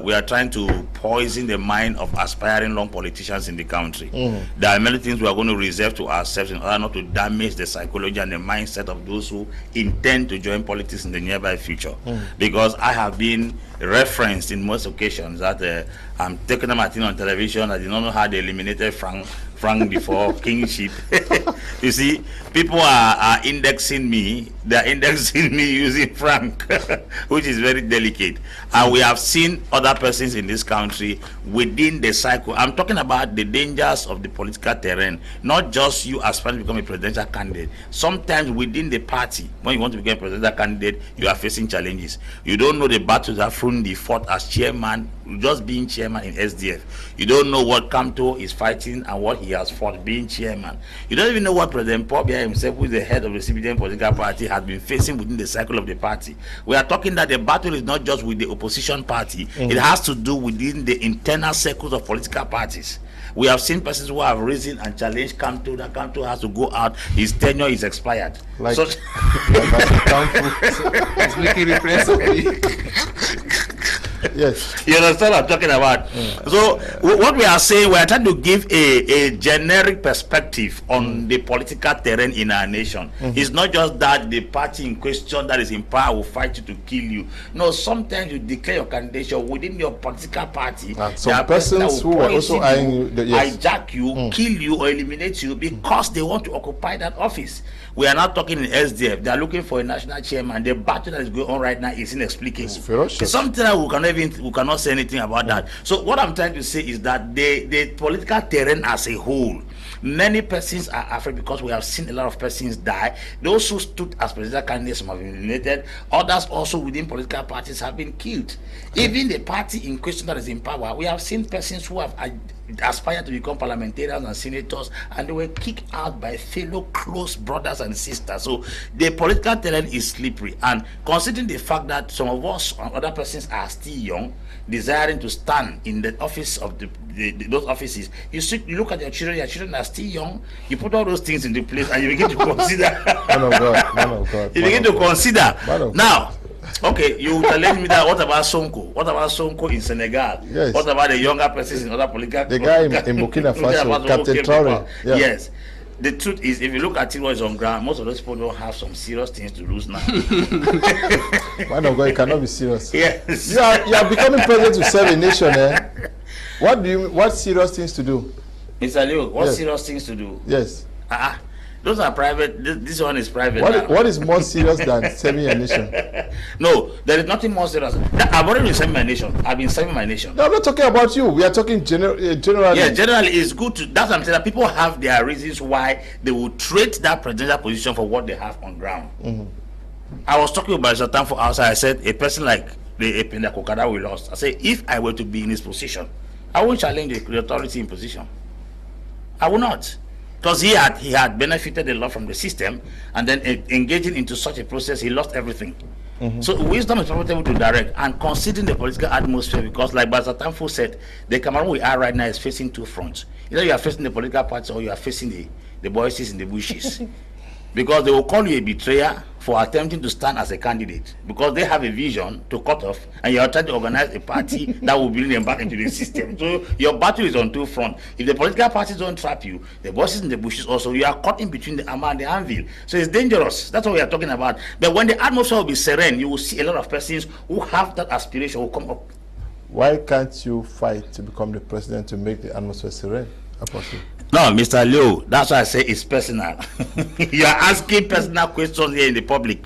we are trying to poison the mind of aspiring young politicians in the country. There are many things we are going to reserve to ourselves in order not to damage the psychology and the mindset of those who intend to join politics in the nearby future. Because I have been referenced in most occasions that I'm taking my thing on television. I did not know how they eliminated Frank before kingship. You see, people are indexing me. They're indexing me using Frank, which is very delicate. And we have seen other persons in this country within the cycle. I'm talking about the dangers of the political terrain, not just you aspiring to become a presidential candidate. Sometimes within the party, when you want to become a presidential candidate, you are facing challenges. You don't know the battles that Frundi fought as chairman, just being chairman in SDF. You don't know what Kamto is fighting and what he has fought being chairman. You don't even know what President Pobia himself, who is the head of the CBDM political party, has been facing within the cycle of the party. We are talking that the battle is not just with the opposition party, it has to do within the internal circles of political parties. We have seen persons who have risen and challenged Kamto, that Kamto has to go out, his tenure is expired. Like, so, It's making reference of me. Yes. You understand what I'm talking about? So what we are saying, we are trying to give a generic perspective on the political terrain in our nation. It's not just that the party in question that is in power will fight you to kill you. No, sometimes you declare your candidature within your political party. Some persons who were also eyeing you, hijack you, kill you, or eliminate you because they want to occupy that office. We are not talking in SDF. They are looking for a national chairman. The battle that is going on right now is inexplicable. It's ferocious. It's something that we cannot say anything about that. So what I'm trying to say is that the political terrain as a whole, many persons are afraid because we have seen a lot of persons die. Those who stood as presidential candidates have been eliminated. Others also within political parties have been killed. Even the party in question that is in power, we have seen persons who have aspired to become parliamentarians and senators, and they were kicked out by fellow close brothers and sisters. So the political terrain is slippery, and considering the fact that some of us and other persons are still young, desiring to stand in the office of those offices, you look at your children are still young, you put all those things into place and you begin to consider. Man of God. You begin to consider. Now, okay, you challenge me that what about Sonko? What about Sonko in Senegal? Yes. What about the younger persons in other political? The guy in Burkina Faso, Captain Traore. Yeah. Yes. The truth is, if you look at it what is on ground, most of those people don't have some serious things to lose now. Man of God, you cannot be serious. Yes. You are becoming president to serve a nation, eh? What serious things to do? Mr. Leo, what serious things to do? Yes. Those are private. This one is private. What is more serious than serving a nation? No, there is nothing more serious. I've already been serving my nation. I've been serving my nation. No, I'm not talking about you. We are talking generally. Yeah, generally it's good to. That's what I'm saying. That people have their reasons why they will trade that presidential position for what they have on ground. I was talking about Tamfu outside. I said a person like the Ependa Kokada we lost. I said if I were to be in his position, I won't challenge the authority in position. I will not. Because he had benefited a lot from the system, and then engaging into such a process, he lost everything. So wisdom is profitable to direct, and considering the political atmosphere, because like Baza Tamfu said, the Cameroon we are right now is facing two fronts. Either you are facing the political party or you are facing the voices in the bushes. Because they will call you a betrayer for attempting to stand as a candidate, because they have a vision to cut off, and you are trying to organize a party that will bring them back into the system. So your battle is on two fronts. If the political parties don't trap you, the voices in the bushes also, you are caught in between the hammer and the anvil. So it's dangerous. That's what we are talking about. But when the atmosphere will be serene, you will see a lot of persons who have that aspiration will come up. Why can't you fight to become the president to make the atmosphere serene, Apostle? No, Mr. Leo, that's why I say it's personal. You are asking personal questions here in the public.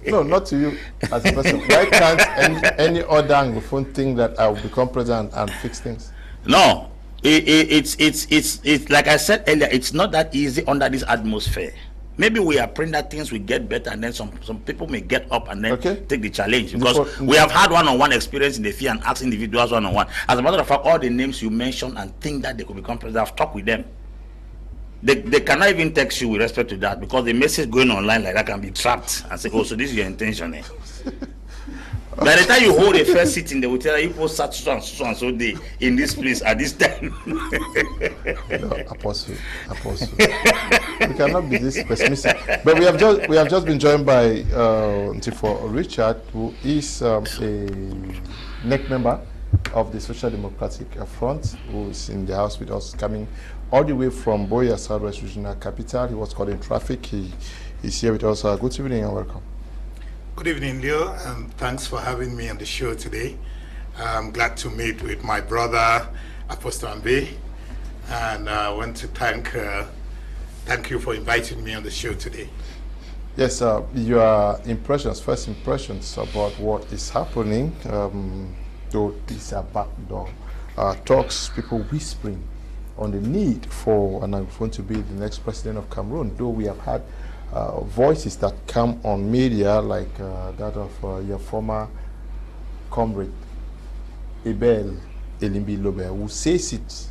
No, not to you as a person. Why can't any other anglophone think that I will become president and fix things? No, it's like I said earlier, it's not that easy under this atmosphere. Maybe we are praying that things will get better, and then some people may get up and then take the challenge, because we have had one-on-one experience in the field and asked individuals one-on-one. As a matter of fact, all the names you mentioned and think that they could become president, I've talked with them. They cannot even text you with respect to that, because the message going online like that can be trapped and say, oh, so this is your intention. By the time you hold the first sitting, they will tell you people sat so and so day in this place at this time. No, Apostle. We cannot be this pessimistic. But we have just been joined by Tamfu Richard, who is a NEC member of the Social Democratic Front, who is in the house with us, coming all the way from Boya, Southwest Regional Capital. He was caught in traffic. He is here with us. Good evening and welcome. Good evening, Leo, and thanks for having me on the show today. I'm glad to meet with my brother, Apostle Ambe, and I want to thank you for inviting me on the show today. Yes, your first impressions about what is happening, though these are backdoor talks, people whispering on the need for an anglophone to be the next president of Cameroon, though we have had voices that come on media like that of your former comrade Abel Elimbi Lobe, who says it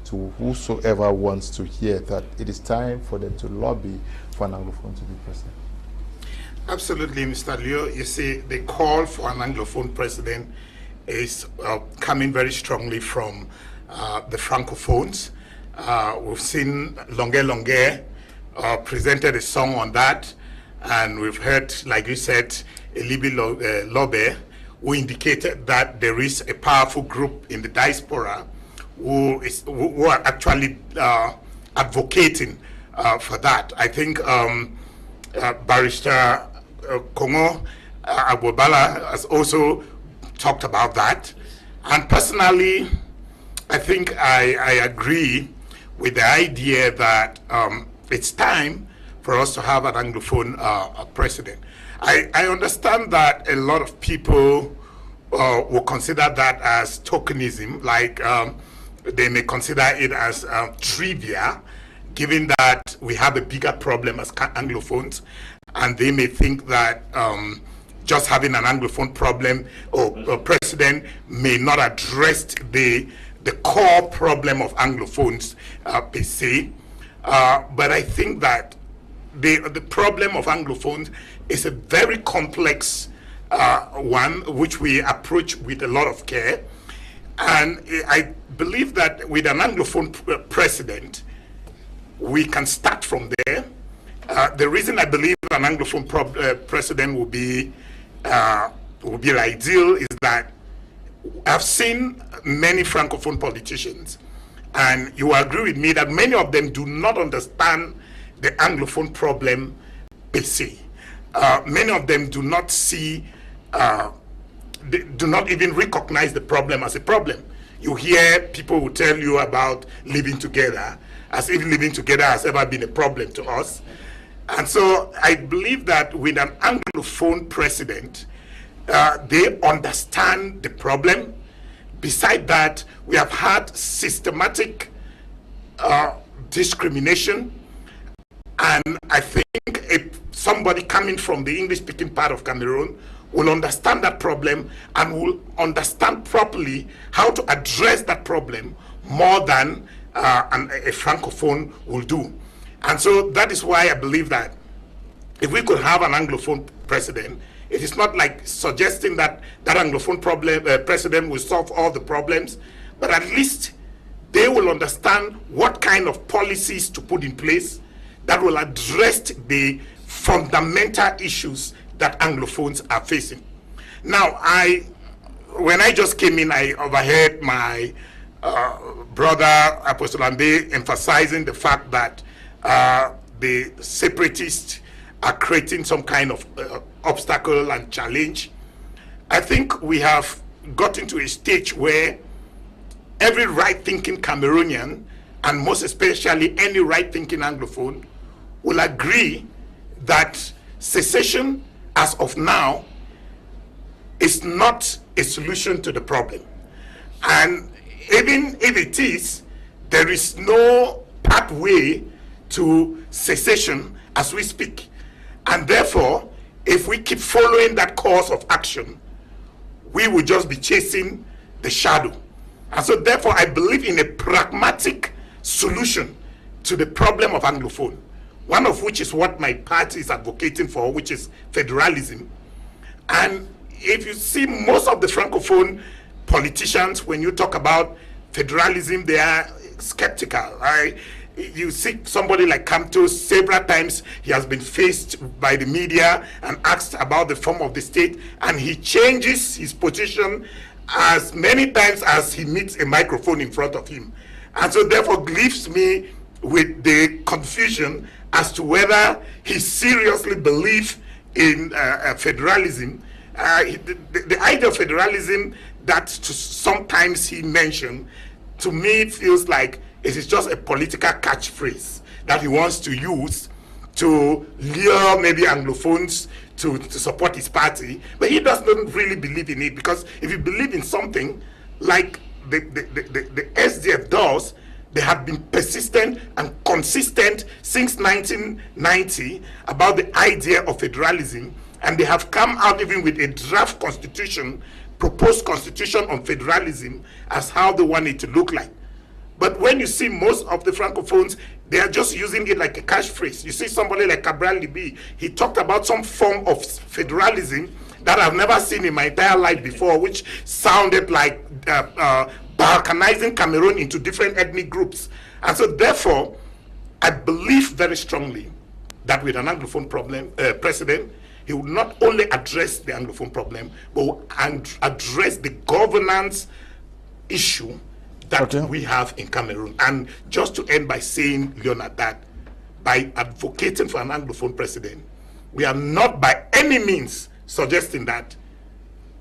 to whosoever wants to hear that it is time for them to lobby for an anglophone to be president. Absolutely, Mr. Leo. You see, the call for an anglophone president is coming very strongly from the francophones. We've seen Longue presented a song on that, and we've heard, like you said, Elibi Lobe, who indicated that there is a powerful group in the diaspora who are actually advocating for that. I think Barrister Kongo Agbobala has also talked about that. And personally, I think I agree with the idea that it's time for us to have an anglophone president. I understand that a lot of people will consider that as tokenism, like they may consider it as trivia, given that we have a bigger problem as anglophones, and they may think that just having an anglophone problem or president may not address the core problem of anglophones per se. But I think that the problem of anglophones is a very complex one, which we approach with a lot of care. And I believe that with an anglophone president, we can start from there. The reason I believe an anglophone president will be ideal is that I've seen many francophone politicians, and you will agree with me that many of them do not understand the anglophone problem per se. Many of them do not see, they do not even recognize the problem as a problem. You hear people who tell you about living together, as if living together has ever been a problem to us. And so I believe that with an anglophone president, they understand the problem. Beside that, we have had systematic discrimination, and I think if somebody coming from the English-speaking part of Cameroon will understand that problem and will understand properly how to address that problem more than a francophone will do. And so that is why I believe that if we could have an anglophone president, it is not like suggesting that that anglophone president will solve all the problems, but at least they will understand what kind of policies to put in place that will address the fundamental issues that anglophones are facing. Now, when I just came in, I overheard my brother Apostle Ambe emphasizing the fact that the separatists are creating some kind of obstacle and challenge. I think we have gotten to a stage where every right-thinking Cameroonian, and most especially any right-thinking Anglophone, will agree that secession, as of now, is not a solution to the problem. And even if it is, there is no pathway to secession as we speak. And therefore, if we keep following that course of action, we will just be chasing the shadow. And so therefore, I believe in a pragmatic solution to the problem of Anglophone, one of which is what my party is advocating for, which is federalism. And if you see most of the Francophone politicians, when you talk about federalism, they are skeptical. You see somebody like Kamto, several times he has been faced by the media and asked about the form of the state, and he changes his position as many times as he meets a microphone in front of him. And so therefore leaves me with the confusion as to whether he seriously believes in federalism. The idea of federalism that sometimes he mentioned, to me feels like it is just a political catchphrase that he wants to use to lure maybe Anglophones to support his party, but he doesn't really believe in it, because if you believe in something like the SDF does, they have been persistent and consistent since 1990 about the idea of federalism, and they have come out even with a draft constitution, proposed constitution on federalism as how they want it to look like. But when you see most of the Francophones, they are just using it like a catchphrase. You see somebody like Cabral Libi, he talked about some form of federalism that I've never seen in my entire life before, which sounded like balkanizing Cameroon into different ethnic groups. And so therefore, I believe very strongly that with an Anglophone president, he would not only address the Anglophone problem, but address the governance issue that we have in Cameroon. And just to end by saying, Leonard, that by advocating for an Anglophone president, we are not by any means suggesting that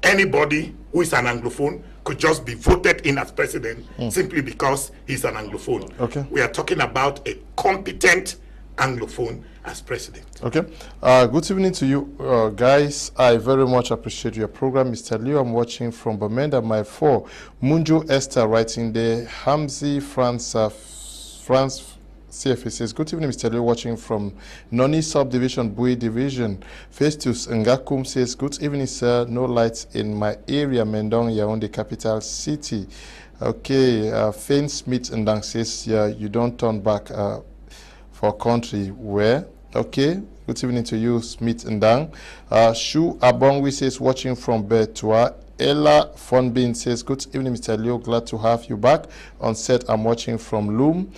anybody who is an Anglophone could just be voted in as president simply because he's an Anglophone. Okay. We are talking about a competent Anglophone as president. Okay. Good evening to you, guys. I very much appreciate your program. Mr. Leo, I'm watching from Bamenda. My 4. Munjo Esther writing there. Hamzi France CFA says, good evening, Mr. Leo, watching from Noni Subdivision, Bui Division. Festus Ngakum says, good evening, sir. No lights in my area, Mendong, Yaoundé, capital city. Okay. Fane Smith Ndang says, you don't turn back for country where. Okay, good evening to you, Smith Ndang. Shu Abongwi says, watching from Betua. Ella Fonbin says, good evening, Mr. Leo, glad to have you back on set. I'm watching from Loom.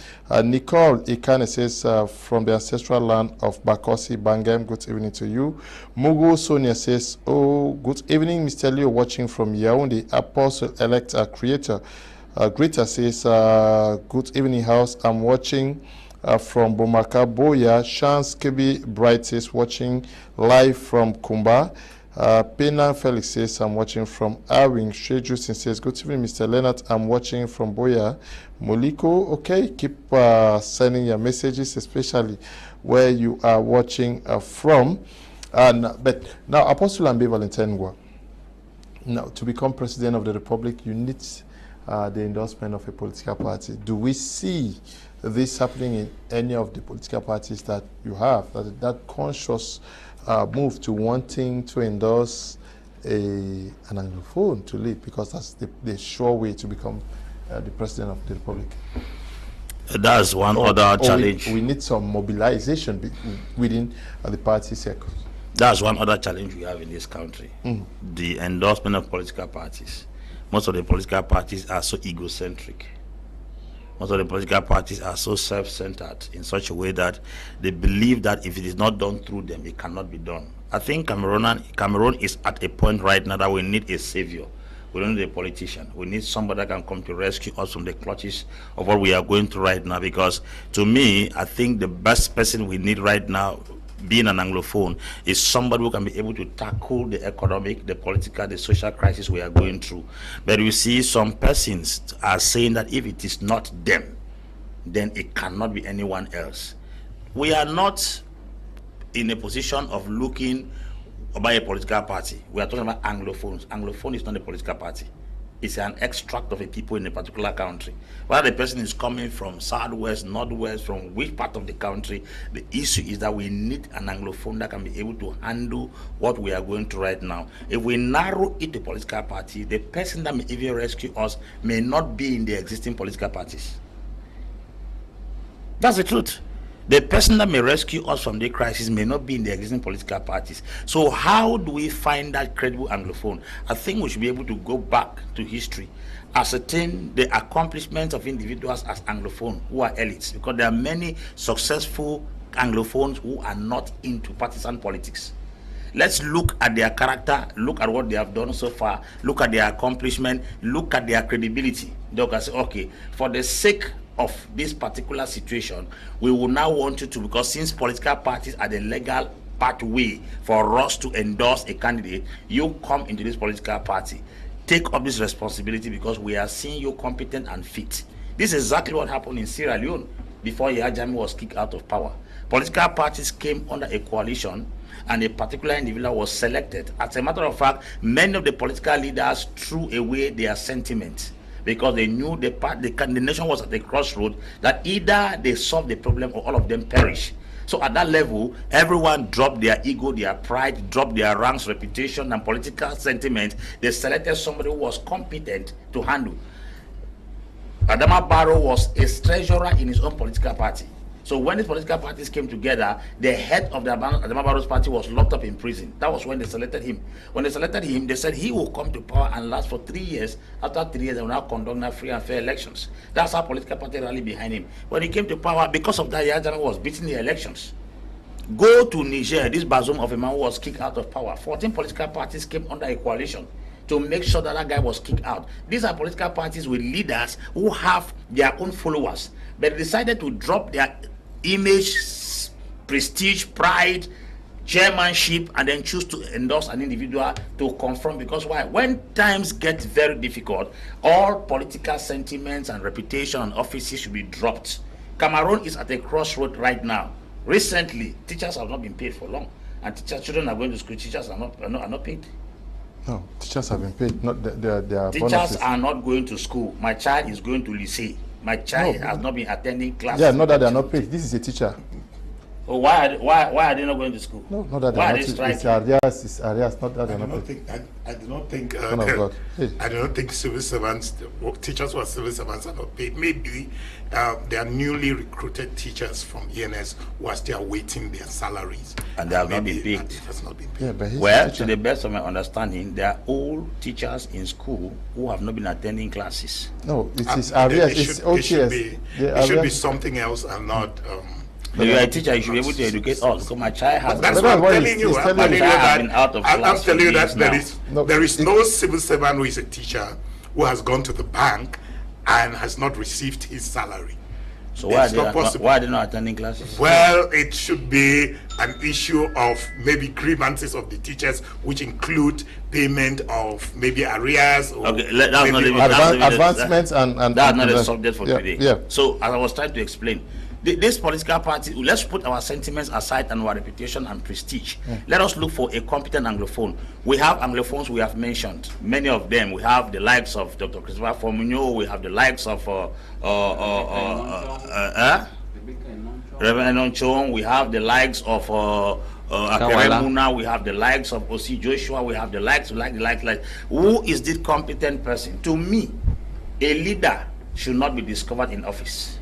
Nicole Ikane says, from the ancestral land of Bakosi, Bangam, good evening to you. Mugu Sonia says, oh, good evening, Mr. Leo, watching from Yaoundé. Apostle-elect creator. Greta says, good evening, house. I'm watching from Bomaka Boya. Chance Kebi Bright says, watching live from Kumba. Pena Felix says, I'm watching from Awing. Shejusin says, good evening, Mr. Leonard. I'm watching from Boya. Moliko, okay, keep sending your messages, especially where you are watching from. But now, Apostle Ambe Valentine, now, to become president of the Republic, you need the endorsement of a political party. Do we see this happening in any of the political parties that you have, that conscious move to wanting to endorse an Anglophone to lead, because that's the sure way to become the president of the Republic? That's one other challenge. We need some mobilization within the party circles. That's one other challenge we have in this country. The endorsement of political parties. Most of the political parties are so egocentric. Most of the political parties are so self-centered in such a way that they believe that if it is not done through them, it cannot be done. I think Cameroon is at a point right now that we need a savior. We don't need a politician. We need somebody that can come to rescue us from the clutches of what we are going through right now. Because to me, I think the best person we need right now, being an Anglophone, is somebody who can be able to tackle the economic, the political, the social crisis we are going through. But you see, some persons are saying that if it is not them, then it cannot be anyone else. We are not in a position of looking by a political party. We are talking about Anglophones. Anglophone is not a political party. It's an extract of a people in a particular country. Whether the person is coming from southwest, northwest, from which part of the country, the issue is that we need an Anglophone that can be able to handle what we are going through right now. If we narrow it to political party, the person that may even rescue us may not be in the existing political parties. That's the truth. The person that may rescue us from the crisis may not be in the existing political parties. So how do we find that credible anglophone? I think we should be able to go back to history, ascertain the accomplishments of individuals as anglophone who are elites, because there are many successful anglophones who are not into partisan politics. Let's look at their character, look at what they have done so far, look at their accomplishment, look at their credibility. They can say, okay, for the sake of this particular situation, we will now want you to, because since political parties are the legal pathway for us to endorse a candidate, you come into this political party, take up this responsibility because we are seeing you competent and fit. This is exactly what happened in Sierra Leone before Yahya Jammeh was kicked out of power. Political parties came under a coalition and a particular individual was selected. As a matter of fact, many of the political leaders threw away their sentiments because they knew the nation was at a crossroad that either they solve the problem or all of them perish. So at that level, everyone dropped their ego, their pride, dropped their ranks, reputation, and political sentiment. They selected somebody who was competent to handle. Adama Barrow was a treasurer in his own political party. So when these political parties came together, the head of the Adama Barrow's party was locked up in prison. That was when they selected him. When they selected him, they said he will come to power and last for 3 years. After 3 years, they will now conduct free and fair elections. That's how political party rallied behind him. When he came to power, because of that, Yahya Jammeh was beating the elections. Go to Niger, this Bazoum of a man who was kicked out of power. 14 political parties came under a coalition to make sure that that guy was kicked out. These are political parties with leaders who have their own followers, but they decided to drop their image, prestige, pride, chairmanship, and then choose to endorse an individual to confront. Because why? When times get very difficult, all political sentiments and reputation and offices should be dropped. Cameroon is at a crossroad right now. Recently, teachers have not been paid for long, and children are going to school. Teachers are not paid. No, teachers have been paid. Not their teachers bonuses. Are not going to school. My child is going to lycée. My child has not been attending classes. Yeah, not that they are not paid. This is a teacher. Oh, why are they not going to school? No, not that they are not. It's areas, not that they are not paid. I do not think. Son of God. Hey. I do not think civil servants, teachers who are civil servants, are not paid. Maybe they are newly recruited teachers from ENS who are still waiting their salaries, and they have not been paid. It has not been paid. Yeah, but well, to the best of my understanding, there are old teachers in school who have not been attending classes. No, it is areas. It's OTS. It should be something else and not. If you are a teacher, you should be able to educate us. Because my child has. That's what I'm telling you. I'm telling you that there is no civil servant who is a teacher who has gone to the bank and has not received his salary. So why are they not attending classes? Well, it should be an issue of maybe grievances of the teachers, which include payment of maybe arrears. Or okay, that's not advancements and that's not a subject for today. Yeah. So as I was trying to explain, this political party, let's put our sentiments aside and our reputation and prestige. Let us look for a competent anglophone. We have anglophones we have mentioned, many of them. We have the likes of Dr. Christopher Formunyo, we have the likes of Reverend Nonchon, we have the likes of Akeremuna, we have the likes of Osi Joshua, we have the likes. Who is this competent person? To me, a leader should not be discovered in office.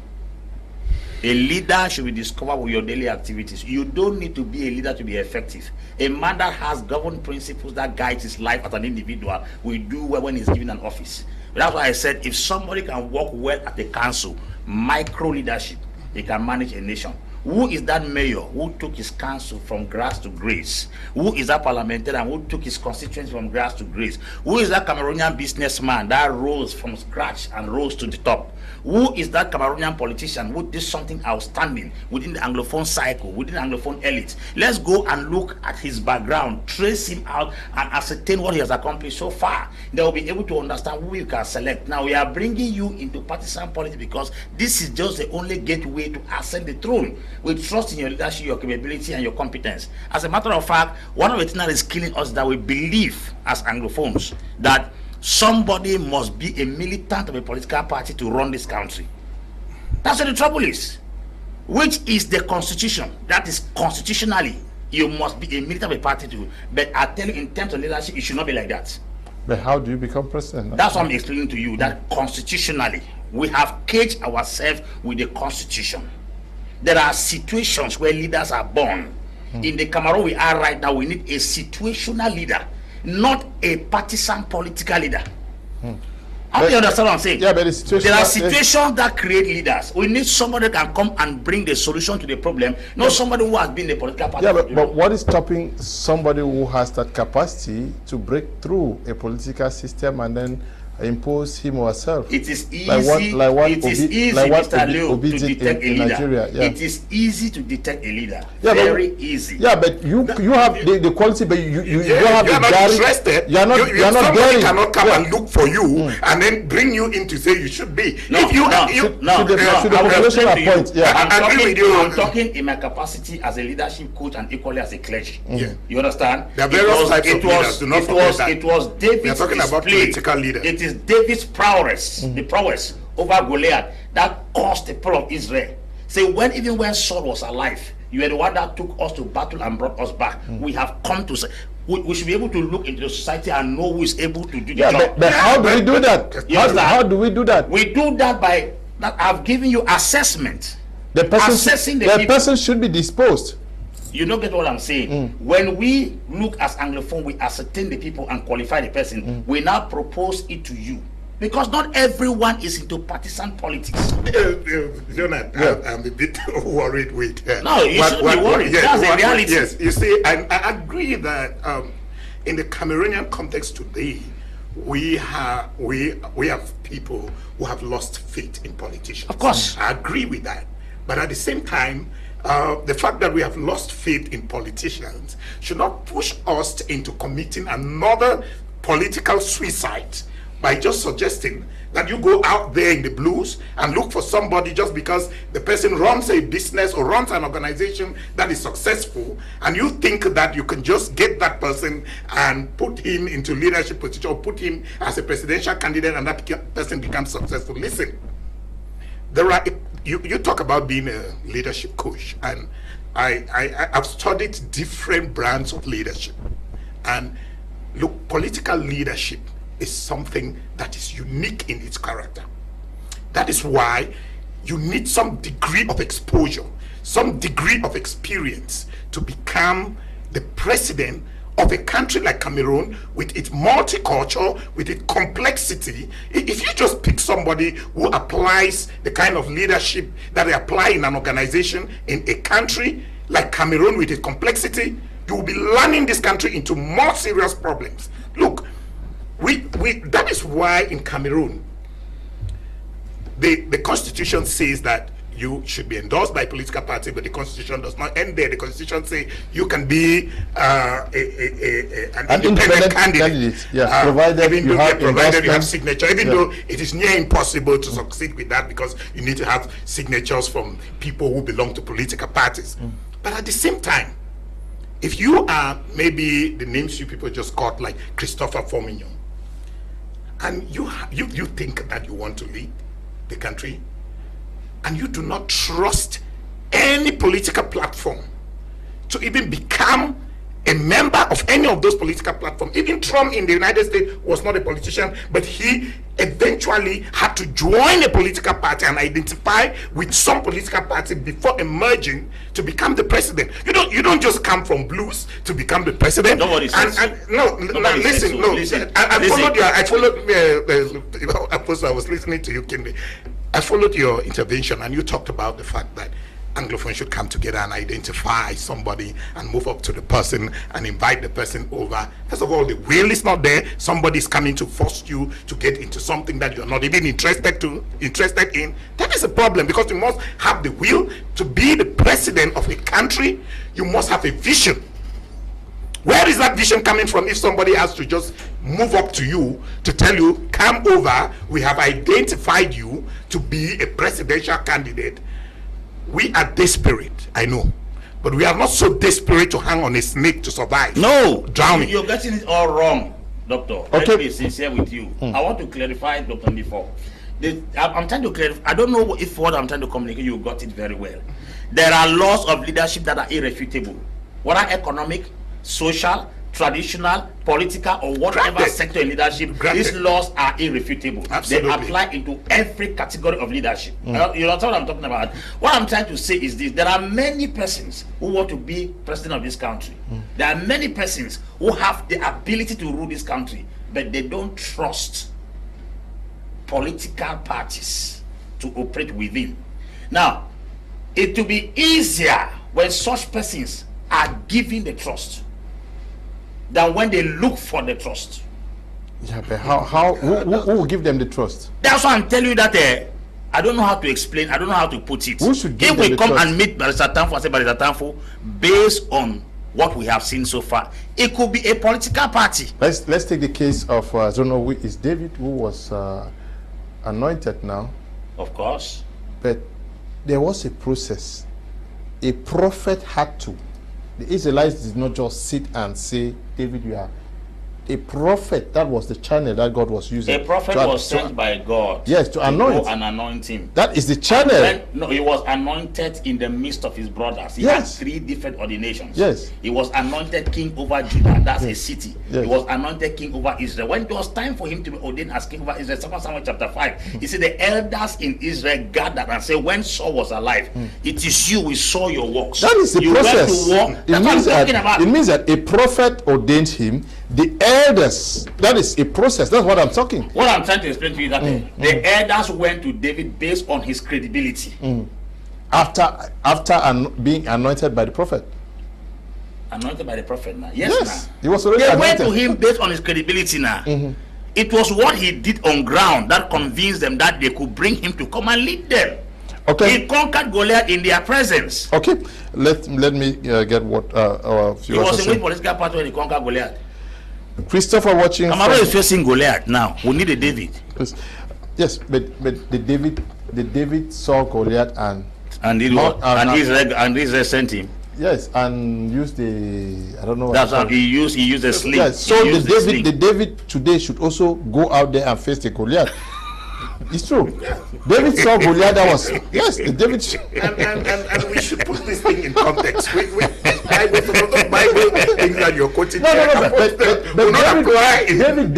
A leader should be discovered with your daily activities. You don't need to be a leader to be effective. A man that has governing principles that guides his life as an individual will do well when he's given an office. That's why I said if somebody can work well at the council, micro leadership, he can manage a nation. Who is that mayor who took his council from grass to grace? Who is that parliamentarian who took his constituency from grass to grace? Who is that Cameroonian businessman that rose from scratch and rose to the top? Who is that Cameroonian politician who did something outstanding within the Anglophone cycle, within the Anglophone elite? Let's go and look at his background, trace him out, and ascertain what he has accomplished so far. They will be able to understand who you can select. Now, we are bringing you into partisan politics because this is just the only gateway to ascend the throne. We trust in your leadership, your capability, and your competence. As a matter of fact, one of the things that is killing us is that we believe as Anglophones that somebody must be a militant of a political party to run this country. That's what the trouble is. Which is the constitution. That is constitutionally, you must be a militant of a party to. But I tell you, in terms of leadership, it should not be like that. But how do you become president? That's what I'm explaining to you, that constitutionally, we have caged ourselves with the constitution. There are situations where leaders are born. In the Cameroon we are right now, we need a situational leader, not a partisan political leader. How do you understand what I'm saying? Yeah, but there are situations that create leaders. We need somebody who can come and bring the solution to the problem, not somebody who has been a political party. Yeah, but what is stopping somebody who has that capacity to break through a political system and then impose him or herself? It is easy. Mr. Leo, to detect a leader. Nigeria, yeah. It is easy to detect a leader. Yeah, very easy. Yeah, but you have the quality, but you don't have the not interested. You're not somebody cannot come and look for you and then bring you in to say you should be. I'm talking in my capacity as a leadership coach and equally as a clergy. You understand? There are various types of leaders. Do not forget that. It was David's We are talking about political leaders. It is David's prowess, the prowess over Goliath that caused the people of Israel. Say, even when Saul was alive, you were the one that took us to battle and brought us back. We have come to say, we should be able to look into the society and know who is able to do the job. But how do we do that? How do we do that? We do that by that I've given you assessment. The person should be disposed. You don't get what I'm saying. When we look as anglophone, we ascertain the people and qualify the person. We now propose it to you. Because not everyone is into partisan politics. Leonard, I'm a bit worried with no, you shouldn't be worried. That's the reality. Yes, you see, I agree that in the Cameroonian context today, we have people who have lost faith in politicians. Of course. I agree with that. But at the same time, the fact that we have lost faith in politicians should not push us into committing another political suicide by just suggesting that you go out there in the blues and look for somebody just because the person runs a business or runs an organization that is successful, and you think that you can just get that person and put him into leadership position or put him as a presidential candidate and that person becomes successful. Listen, you talk about being a leadership coach, and I've studied different brands of leadership, and look, political leadership is something that is unique in its character. That is why you need some degree of exposure, some degree of experience to become the president of a country like Cameroon, with its multicultural, with its complexity. If you just pick somebody who applies the kind of leadership that they apply in an organization in a country like Cameroon with its complexity, you will be running this country into more serious problems. Look, that is why in Cameroon the constitution says that you should be endorsed by a political party, but the constitution does not end there. The constitution says you can be an independent candidate, yes, provided you have signature, even though it is near impossible to succeed with that because you need to have signatures from people who belong to political parties. But at the same time, if you are maybe the names you people just got, like Christopher Formignon, and you think that you want to lead the country, and you do not trust any political platform to even become a member of any of those political platforms. Even Trump in the United States was not a politician, but he eventually had to join a political party and identify with some political party before emerging to become the president. You don't just come from blues to become the president. Nobody says so. I was listening to you, Kinde. I followed your intervention, and you talked about the fact that Anglophone should come together and identify somebody and move up to the person and invite the person over. First of all, the will is not there. Somebody is coming to force you to get into something that you're not even interested in. That is a problem, because you must have the will to be the president of a country. You must have a vision. Where is that vision coming from if somebody has to just move up to you to tell you, come over, we have identified you to be a presidential candidate? We are desperate, I know, but we are not so desperate to hang on a snake to survive. No, drowning. You're getting it all wrong, Doctor. Okay. Let me be sincere with you. I want to clarify, Dr. Before. I'm trying to clarify. I don't know if what I'm trying to communicate, you got it very well. There are laws of leadership that are irrefutable, whether economic, social, traditional, political, or whatever sector in leadership, these laws are irrefutable. Absolutely. They apply into every category of leadership. You know what I'm talking about? What I'm trying to say is this: there are many persons who want to be president of this country. There are many persons who have the ability to rule this country, but they don't trust political parties to operate within. Now, it will be easier when such persons are given the trust than when they look for the trust. Yeah, but who will give them the trust? That's why I'm telling you that I don't know how to explain, I don't know how to put it. Who should give if them we the come trust? and meet Barrister Tamfu and say Barrister Tamfu, based on what we have seen so far, it could be a political party. Let's take the case of I don't know, is David, who was anointed now. Of course. But there was a process. A prophet had to. The Israelites did not just sit and say, David, you are a prophet. That was the channel that God was using. A prophet was sent by God. Yes, to anoint. And anoint him. That is the channel. No, he was anointed in the midst of his brothers. He had 3 different ordinations. Yes. He was anointed king over Judah. That's a city. Yes. He was anointed king over Israel. When it was time for him to be ordained as king over Israel, 2 Samuel chapter 5, he said the elders in Israel gathered and said, when Saul was alive, it is you, we saw your works. That is the you process. Went to war. That's what I'm talking about. It means that a prophet ordained him. The elders, that is a process. That's what I'm talking. What I'm trying to explain to you that the elders went to David based on his credibility. After being anointed by the prophet. Anointed by the prophet now. Yes, now. He was already they anointed. went to him based on his credibility now. It was what he did on ground that convinced them that they could bring him to come and lead them. Okay. He conquered Goliath in their presence. Okay. Let me get what our viewers He was in are which political party when he conquered Goliath? Christopher watching. Cameroon is facing Goliath now. We need a David. Yes, but the David saw Goliath and Israel sent him. Yes, and used the, I don't know. That's how he used a sling. Yes, so the David today should also go out there and face the Goliath. It's true. David saw Goliath. That was the David. And we should put this thing in context. The Bible things that you're quoting. No. But David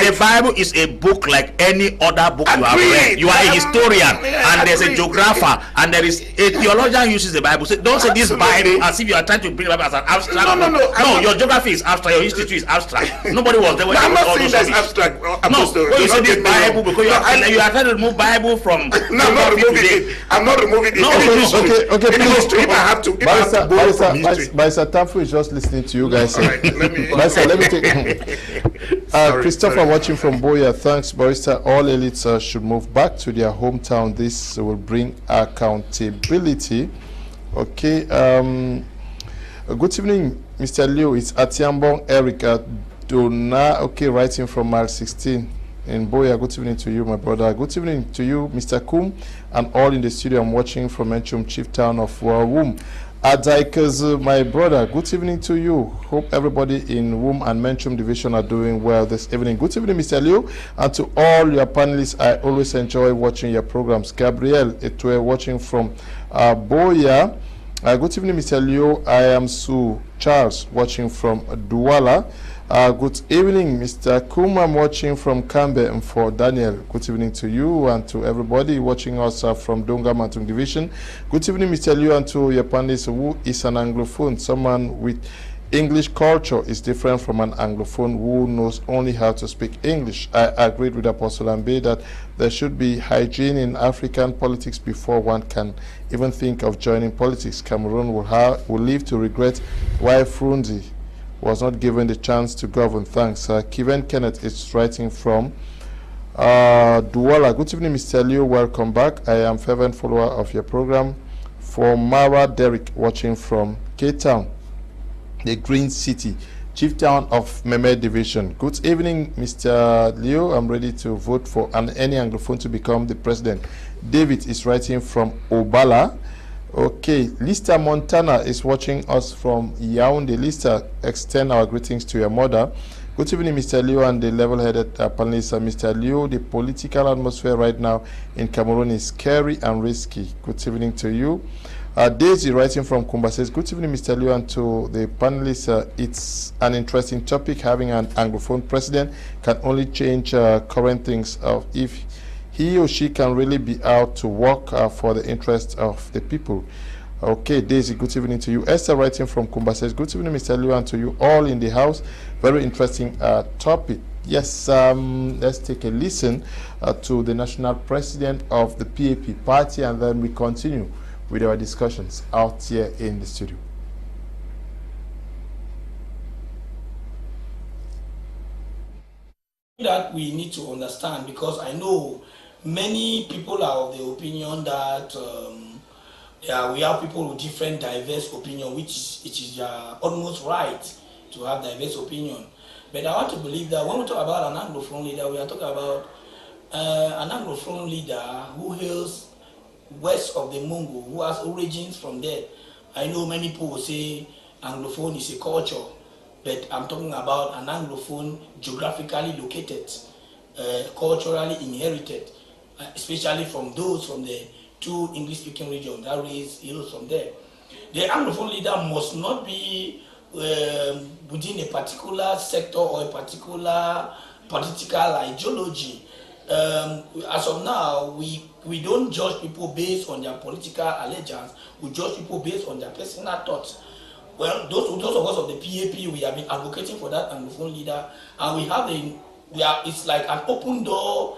The Bible is a book like any other book you have read. You are a historian, and there's a geographer, and there is a theologian uses the Bible. So don't say this Bible as if you are trying to bring the Bible as an abstract. No. Your geography is abstract. Your history is abstract. Nobody was there when I'm not saying that's abstract. No, when you say this Bible because you are trying to remove Bible from. No, I'm not removing it. I'm not removing it. Okay. If I have to Barrister Tamfu is just listening to you guys. Right, let me take. Christopher watching from Boya. Thanks, Barrister. All elites should move back to their hometown. This will bring accountability. Okay. Good evening, Mr. Leo. It's Atiambong Eric Dona. Okay, writing from mile 16 in Boya. Good evening to you, my brother. Good evening to you, Mr. KUM, and all in the studio. I'm watching from Enchum, chief town of Womb. Adaikas, my brother. Good evening to you. Hope everybody in Womb and Menchum division are doing well this evening. Good evening, Mr. Leo, and to all your panelists. I always enjoy watching your programs. Gabriel Etue watching from Boya. Good evening, Mr. Leo. I am Sue Charles watching from Douala. Good evening, Mr. KUM. I'm watching from Cambe and for Daniel. Good evening to you and to everybody watching us from Donga Mantung Division. Good evening, Mr. Leo, and to your panelists who is an anglophone. Someone with English culture is different from an anglophone who knows only how to speak English. I agreed with Apostle Ambe that there should be hygiene in African politics before one can even think of joining politics. Cameroon will live to regret why Frunzi was not given the chance to govern. Thanks. Kiven Kenneth is writing from Douala. Good evening, Mr. Leo. Welcome back. I am fervent follower of your program. For Mara Derrick watching from Cape Town, the Green City, chief town of Meme Division. Good evening, Mr. Leo. I'm ready to vote for any anglophone to become the president. David is writing from Obala. Okay, Lista Montana is watching us from Yaoundé. Lista, extend our greetings to your mother. Good evening, Mr. Leo and the level-headed panelists. Mr. Leo, the political atmosphere right now in Cameroon is scary and risky. Good evening to you. Daisy, writing from Kumba, says, good evening, Mr. Leo, and to the panelists. It's an interesting topic. Having an Anglophone president can only change current things if he or she can really be out to work for the interests of the people. Okay, Daisy, good evening to you. Esther, writing from Kumba, says, good evening, Mr. Leo, and to you all in the house. Very interesting topic. Yes, let's take a listen to the national president of the PAP party, and then we continue with our discussions out here in the studio. That we need to understand, because I know many people are of the opinion that we have people with different diverse opinion, which it is almost right to have diverse opinion. But I want to believe that when we talk about an Anglophone leader, we are talking about an Anglophone leader who hails west of the Mungo, who has origins from there. I know many people will say Anglophone is a culture, but I'm talking about an Anglophone geographically located, culturally inherited, especially from those from the two English-speaking regions that raise heroes from there. The Anglophone leader must not be within a particular sector or a particular political ideology. As of now, we don't judge people based on their political allegiance. We judge people based on their personal thoughts. Well, those of us of the PAP, we have been advocating for that Anglophone leader, and it's like an open door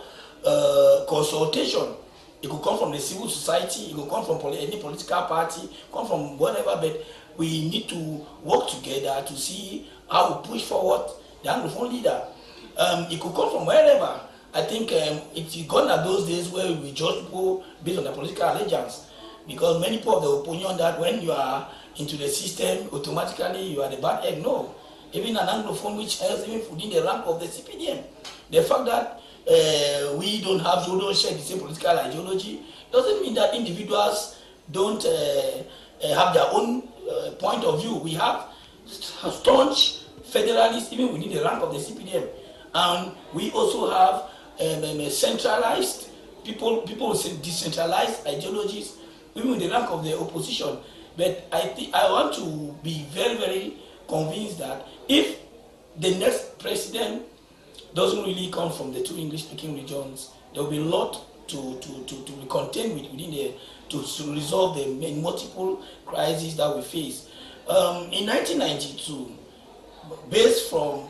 consultation. It could come from the civil society, it could come from any political party, come from whatever, but we need to work together to see how we push forward the Anglophone leader. It could come from wherever. I think it's gone at those days where we judge people based on their political allegiance, because many people have the opinion that when you are into the system, automatically you are the bad egg. No. Even an Anglophone which hails even within the rank of the CPDM, the fact that we don't share the same political ideology doesn't mean that individuals don't have their own point of view. We have staunch federalists even within the rank of the CPDM, and we also have centralized people with decentralized ideologies even in the rank of the opposition. But I want to be very, very convinced that if the next president doesn't really come from the two English-speaking regions, there will be a lot to contend with within to resolve the multiple crises that we face. In 1992, based on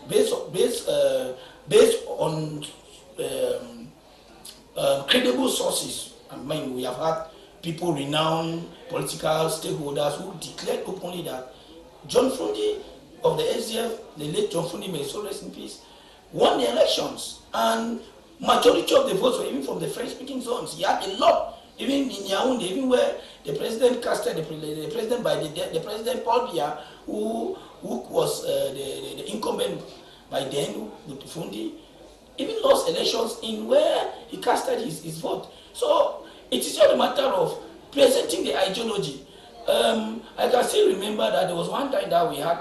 credible sources, I mean, we have had people, renowned political stakeholders, who declared openly that John Fundi of the SDF, the late John Fundi, may so rest in peace, won the elections, and majority of the votes were even from the French-speaking zones. He had a lot, even in Yaoundé, even where the president casted the president by the president Paul Biya, who was the incumbent by then with Fundi, even lost elections in where he casted his vote. So it is not a matter of presenting the ideology. I can still remember that there was one time that we had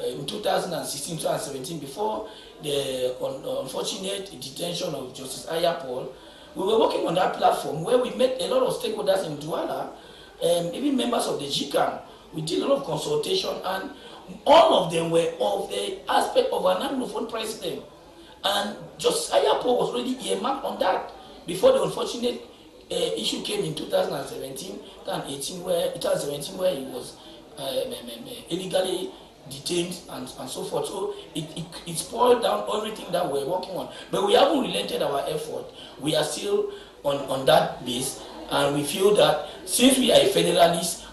in 2016, 2017, before the unfortunate detention of Justice Ayapol. We were working on that platform where we met a lot of stakeholders in Douala, even members of the GCAM. We did a lot of consultation, and all of them were of the aspect of an Anglophone president. And Justice Ayapol was already earmarked on that before the unfortunate issue came in 2017, 2018, where he was illegally detained and so forth. So it spoiled down everything that we're working on. But we haven't relented our effort. We are still on that base, and we feel that since we are a federalist,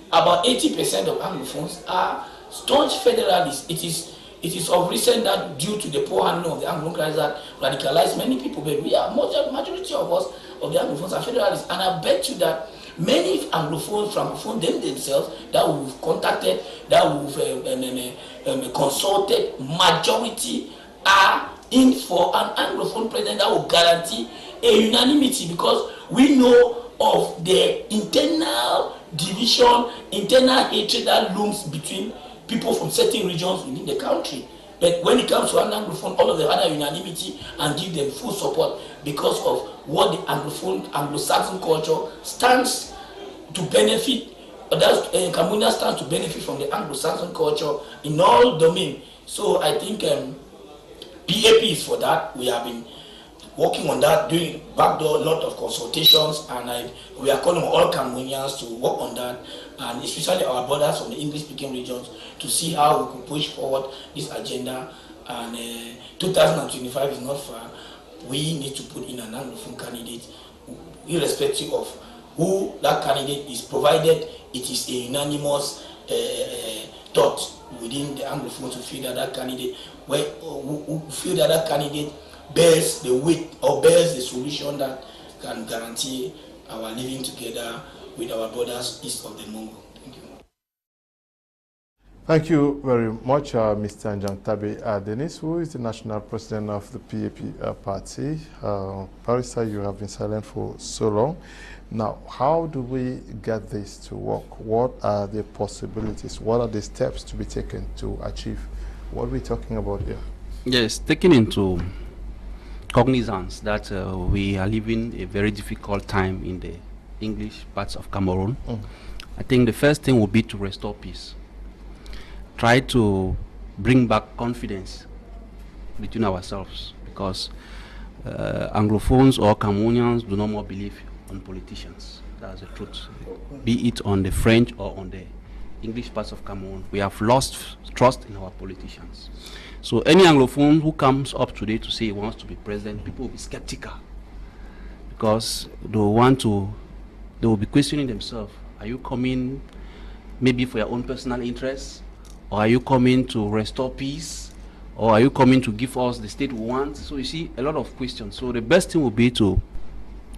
about 80% of Anglophones are staunch federalists. It is of recent that due to the poor handling of the Anglophone crisis that radicalized many people, but we are majority of us of the Anglophones are federalists, and I bet you that many Anglophones, Francophones, themselves, that we've contacted, that we've consulted, majority are in for an Anglophone president that will guarantee a unanimity, because we know of the internal division, internal hatred that looms between people from certain regions within the country. But when it comes to an Anglophone, all of them have unanimity and give them full support because of what the Anglophone, Anglo-Saxon culture stands to benefit, Cameroonians stand to benefit from the Anglo-Saxon culture in all domains. So I think PAP is for that. We have been working on that, doing backdoor, a lot of consultations, and we are calling on all Cameroonians to work on that, and especially our brothers from the English-speaking regions, to see how we can push forward this agenda. And 2025 is not far. We need to put in an Anglophone candidate, irrespective of who that candidate is, provided it is a unanimous thought within the Anglophone to feel that that candidate, who feel that that candidate bears the weight or bears the solution that can guarantee our living together with our brothers east of the Mongo. Thank you. Thank you very much, Mr. Njangtabe Dennis, who is the national president of the PAP party. Barrister, you have been silent for so long. Now, how do we get this to work? What are the possibilities? What are the steps to be taken to achieve what we're talking about here? Yes, taking into cognizance that we are living a very difficult time in the English parts of Cameroon, I think the first thing would be to restore peace. Try to bring back confidence between ourselves, because Anglophones or Cameroonians do not more believe on politicians. That's the truth. Be it on the French or on the English parts of Cameroon, we have lost trust in our politicians. So any Anglophone who comes up today to say he wants to be president, people will be skeptical, because they will be questioning themselves. Are you coming maybe for your own personal interests? Or are you coming to restore peace? Or are you coming to give us the state we want? So you see, a lot of questions. So the best thing would be to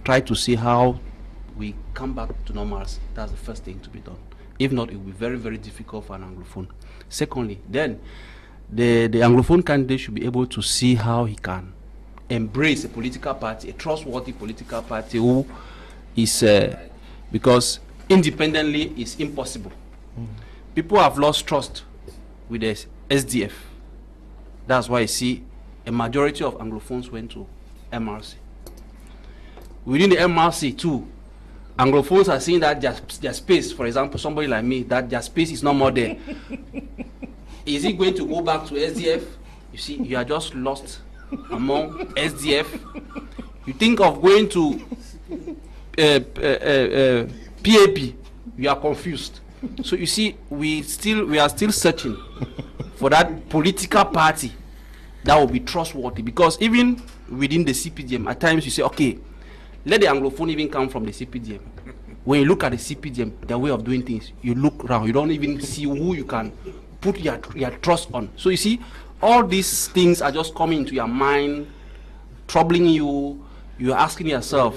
try to see how we come back to normalcy. That's the first thing to be done. If not, it will be very, very difficult for an Anglophone. Secondly, then the Anglophone candidate should be able to see how he can embrace a political party, a trustworthy political party who is, because independently is impossible. People have lost trust with the SDF. That's why you see a majority of Anglophones went to MRC. Within the MRC too, Anglophones are seeing that their space, for example, somebody like me, that their space is no more there. Is he going to go back to SDF? You see, you are just lost among SDF. You think of going to PAP, you are confused. So you see, we are still searching for that political party that will be trustworthy, because even within the CPDM, at times you say, okay, let the Anglophone even come from the CPDM. When you look at the CPDM, their way of doing things, you look around, you don't even see who you can put your trust on. So you see, all these things are just coming into your mind, troubling you. You're asking yourself,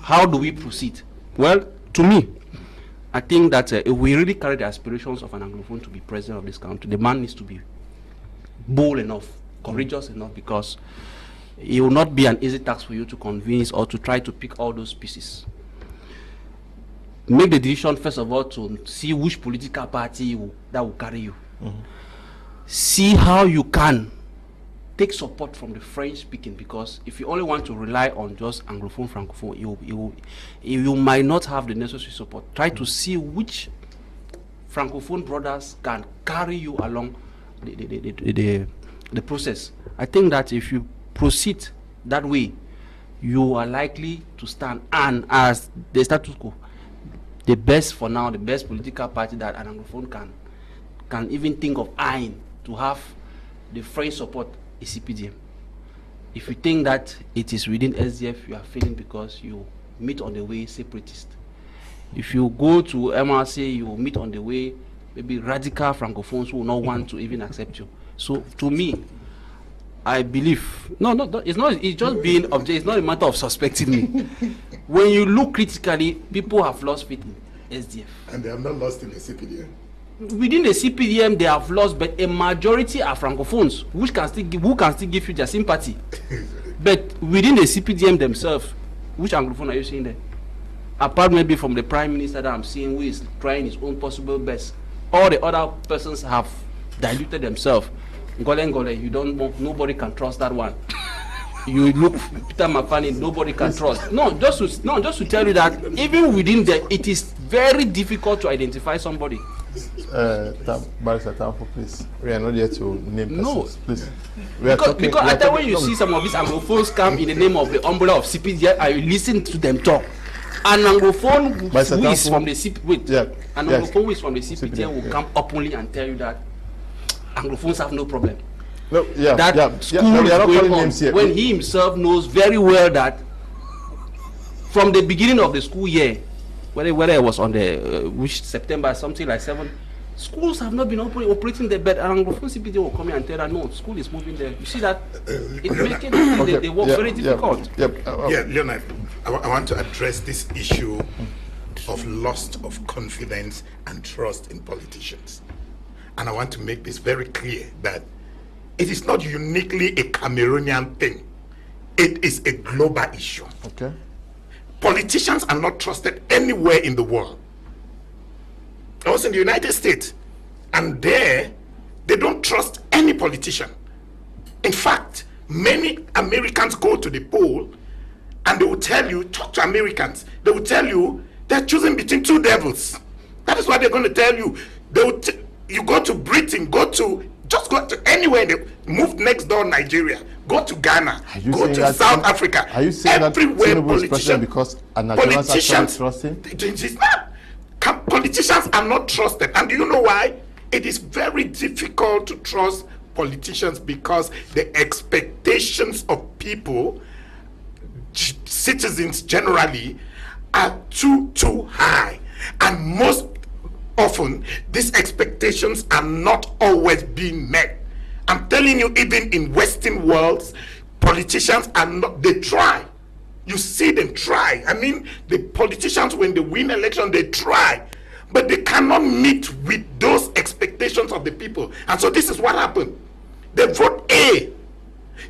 how do we proceed? Well, to me, I think that if we really carry the aspirations of an Anglophone to be president of this country, the man needs to be bold enough, courageous enough, because it will not be an easy task for you to convince or to try to pick all those pieces. Make the decision, first of all, to see which political party that will carry you. See how you can take support from the French speaking, because if you only want to rely on just Anglophone, Francophone, you might not have the necessary support. Try to see which Francophone brothers can carry you along the process. I think that if you proceed that way, you are likely to stand, and as the status quo, the best for now, the best political party that an Anglophone can even think of eyeing to have the French support is CPDM. If you think that it is within SDF, you are failing because you meet on the way separatist. If you go to MRC, you will meet on the way maybe radical Francophones who will not want to even accept you. So to me, I believe, it's just being objective. It's not a matter of suspecting me. When you look critically, people have lost faith in SDF. And they have not lost in the CPDM. Within the CPDM, they have lost, but a majority are Francophones, who can still give you their sympathy. But within the CPDM themselves, which Anglophone are you seeing there? Apart maybe from the Prime Minister that I'm seeing, who is trying his own possible best, all the other persons have diluted themselves. Ngole, you don't know, nobody can trust that one. you look Peter Mafani, nobody can trust. No, just to tell you that even within it is very difficult to identify somebody. Barrister Tamfu, please. We are not here to name persons. No, please. Because I tell when you see some of these anglophones come in the name of the umbrella of CPJ, I listen to them talk. An anglophone who is from the CPJ, will come openly and tell you that anglophones have no problem. No, School is going on when he himself knows very well that from the beginning of the school year, whether it was on the which September, something like 7, schools have not been operating the bed. And Anglophone CPJ will come here and tell that no, school is moving there. You see that it makes it they work very difficult. Leonard, I want to address this issue of loss of confidence and trust in politicians. And I want to make this very clear that it is not uniquely a Cameroonian thing. It is a global issue. Okay. Politicians are not trusted anywhere in the world. I was in the United States, and there, they don't trust any politician. In fact, many Americans go to the poll, and they will tell you, talk to Americans, they will tell you they're choosing between two devils. That is what they're going to tell you. They will you go to Britain, just go to anywhere, move next door Nigeria, go to Ghana, go to South Africa. Are you saying everywhere that politicians, because politicians trust him? It's not. Politicians are not trusted. And do you know why? It is very difficult to trust politicians because the expectations of people, citizens generally, are too high. And most often, these expectations are not always being met. I'm telling you, even in Western worlds, politicians are not, they try. You see them try. I mean, the politicians, when they win election, they try. But they cannot meet with those expectations of the people. And so this is what happened. They vote A.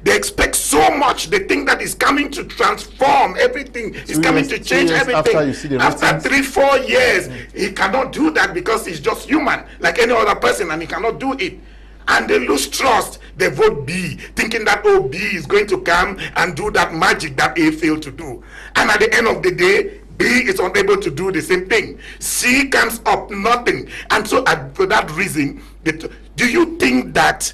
They expect so much. They think that is coming to transform everything. It's coming to change everything. After 3-4 years, he cannot do that because he's just human, like any other person, and he cannot do it. And they lose trust. They vote B, thinking that B is going to come and do that magic that A failed to do. And at the end of the day, B is unable to do the same thing. C comes up, nothing. And so for that reason, do you think that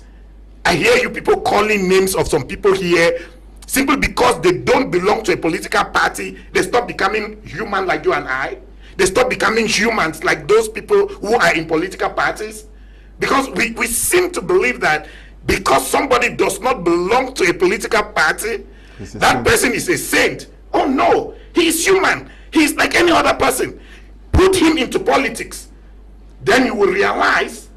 I hear you people calling names of some people here simply because they don't belong to a political party, they stop becoming human like you and I? They stop becoming humans like those people who are in political parties? Because we seem to believe that because somebody does not belong to a political party, that person is a saint. Oh no, he is human. He is like any other person. Put him into politics. Then you will realize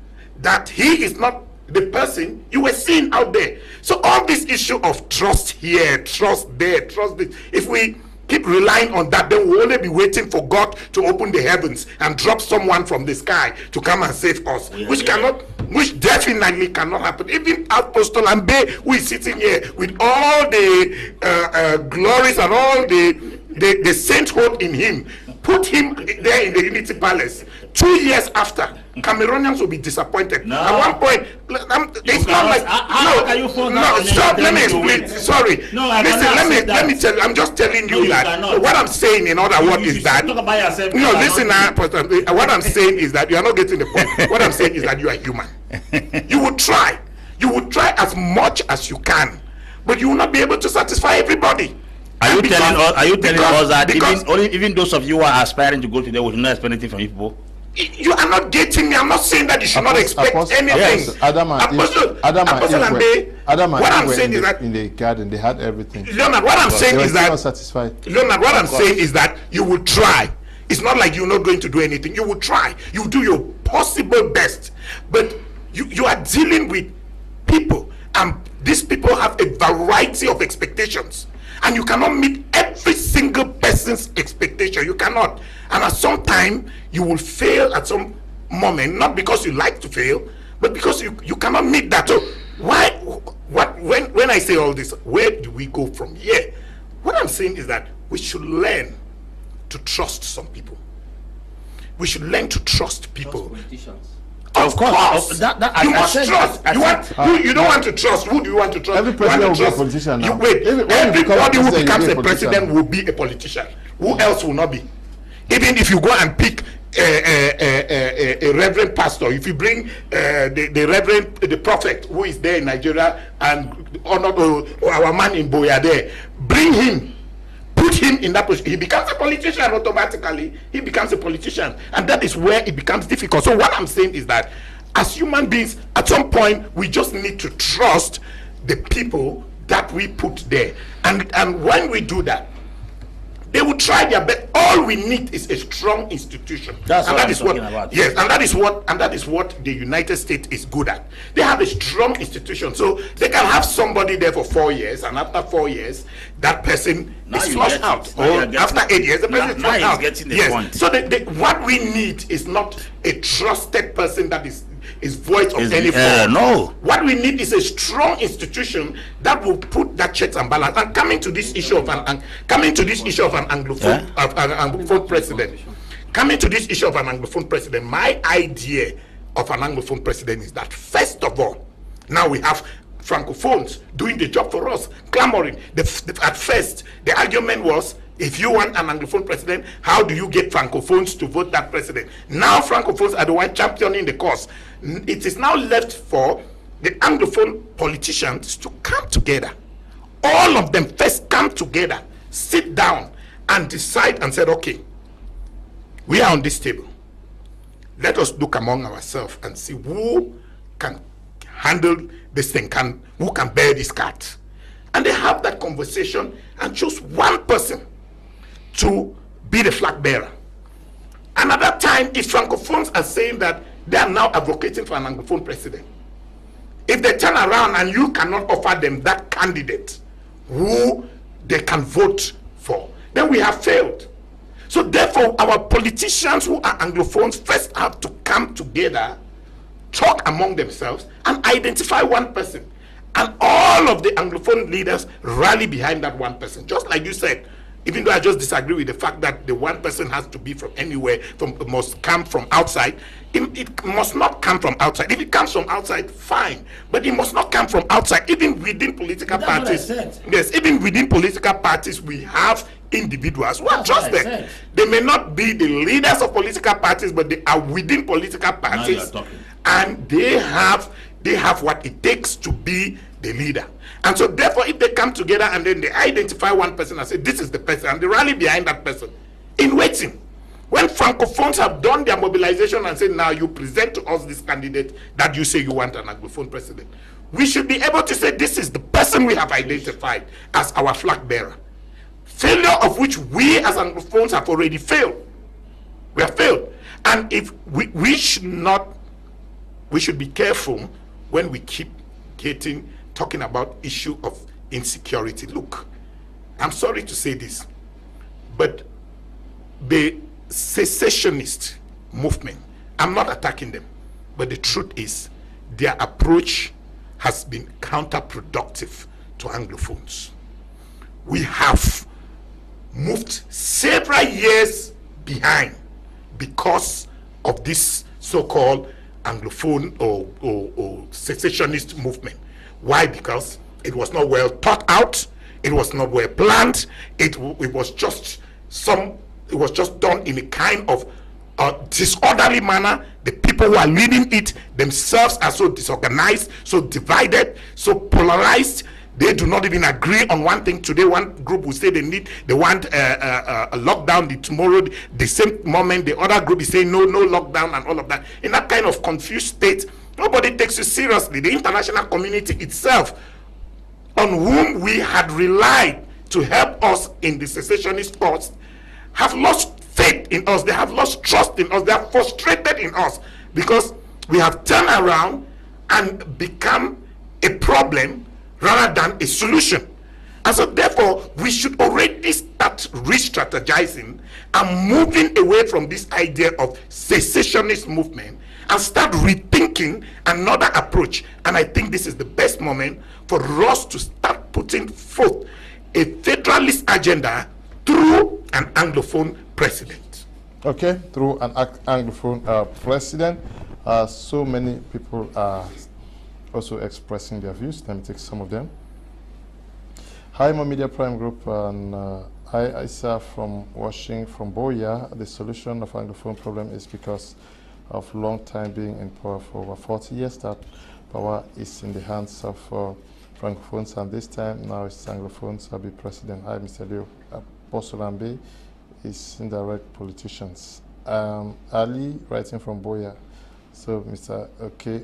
that he is not the person you were seeing out there. So all this issue of trust here, trust there, trust this, if we keep relying on that, then we'll only be waiting for God to open the heavens and drop someone from the sky to come and save us, which definitely cannot happen. Even Apostle Ambe, who is sitting here with all the glories and all the sainthood in him, put him there in the Unity Palace. 2 years after, Cameroonians will be disappointed. No. At one point, it's not like stop. Let me explain. Sorry. No, listen. Let me tell you. I'm just telling you that what I'm saying. In other words, is that talk about yourself. No, listen. What I'm saying is that you are not getting the point. What I'm saying is that you are human. You will try. You will try as much as you can, but you will not be able to satisfy everybody. Are you telling us that even those of you who are aspiring to go to there will not expect anything from people? You are not getting me. I'm not saying that you should not expect anything. Yes, Adam and what I'm saying is that in the garden they had everything. Leonard, what I'm saying is that Leonard, what I'm saying is that you will try. It's not like you're not going to do anything. You will try. You do your possible best, but you are dealing with people, and these people have a variety of expectations. And you cannot meet every single person's expectation. You cannot. And at some time, you will fail at some moment, not because you like to fail, but because you cannot meet that. So when I say all this, where do we go from here? What I'm saying is that we should learn to trust some people. We should learn to trust people. Trust politicians. Of course. You must trust. You don't want to trust. Who do you want to trust? Every president will be a politician now. Everybody who becomes a president will be a politician. Who else will not be? Even if you go and pick a reverend pastor, if you bring the prophet who is there in Nigeria and our man in Boya there, bring him, put him in that position, he becomes a politician automatically. He becomes a politician, and that is where it becomes difficult. So what I'm saying is that as human beings, at some point we just need to trust the people that we put there, and when we do that, they will try their best. All we need is a strong institution. That's what I'm talking about. Yes, and that is what the United States is good at. They have a strong institution, so they can have somebody there for 4 years, and after 4 years, that person is flushed out. Or after 8 years, the person is flushed out. Getting the point. So what we need is not a trusted person that is voice of any form. No. What we need is a strong institution that will put that checks and balance. And coming to this issue of an anglophone president. Coming to this issue of an anglophone president, my idea of an anglophone president is that first of all, now we have francophones doing the job for us, clamoring. At first, the argument was, if you want an anglophone president, how do you get francophones to vote that president? Now francophones are the one championing the cause. It is now left for the anglophone politicians to come together. All of them first come together, sit down and decide and said, okay, we are on this table. Let us look among ourselves and see who can handle this thing, who can bear this cat. And they have that conversation and choose one person to be the flag bearer. And at that time, if francophones are saying that they are now advocating for an anglophone president, if they turn around and you cannot offer them that candidate who they can vote for, then we have failed. So therefore, our politicians who are anglophones first have to come together, talk among themselves, and identify one person. And all of the anglophone leaders rally behind that one person. Just like you said, even though I just disagree with the fact that the one person has to be from anywhere, must come from outside. It must not come from outside. If it comes from outside, fine. But it must not come from outside. Even within political parties. Yes, even within political parties, we have individuals who are trusted. They may not be the leaders of political parties, but they are within political parties. And they have what it takes to be the leader. And so therefore, if they come together and then they identify one person and say, this is the person, and they rally behind that person, in waiting, when francophones have done their mobilization and say, now you present to us this candidate that you say you want an anglophone president, we should be able to say, this is the person we have identified as our flag bearer. Failure of which we as anglophones have already failed. We have failed. And if we should be careful when we keep talking about issue of insecurity. Look, I'm sorry to say this, but the secessionist movement, I'm not attacking them, but the truth is their approach has been counterproductive to anglophones. We have moved several years behind because of this so-called anglophone or secessionist movement. Why? Because it was not well thought out, it was not well planned, it was just done in a kind of disorderly manner. The people who are leading it themselves are so disorganized, so divided, so polarized. They do not even agree on one thing. Today, one group will say they want a lockdown. Tomorrow, the same moment, the other group is saying no lockdown and all of that. In that kind of confused state, nobody takes you seriously. The international community itself, on whom we had relied to help us in the secessionist cause, have lost faith in us. They have lost trust in us. They are frustrated in us because we have turned around and become a problem rather than a solution. And so therefore, we should already start re-strategizing and moving away from this idea of secessionist movement and start rethinking another approach. And I think this is the best moment for us to start putting forth a federalist agenda through an anglophone president. Okay, through an anglophone president. So many people are also expressing their views. Let me take some of them. Hi, my Media Prime Group, and I, Isa from Washington, from Boya. The solution of Anglophone problem is because of long time being in power for over 40 years. That power is in the hands of Francophones, and this time now it's Anglophones will be president. Hi, Mr. Leo. Apostle Ambe is indirect politicians. Ali, writing from Boya. So, Mr. Okay,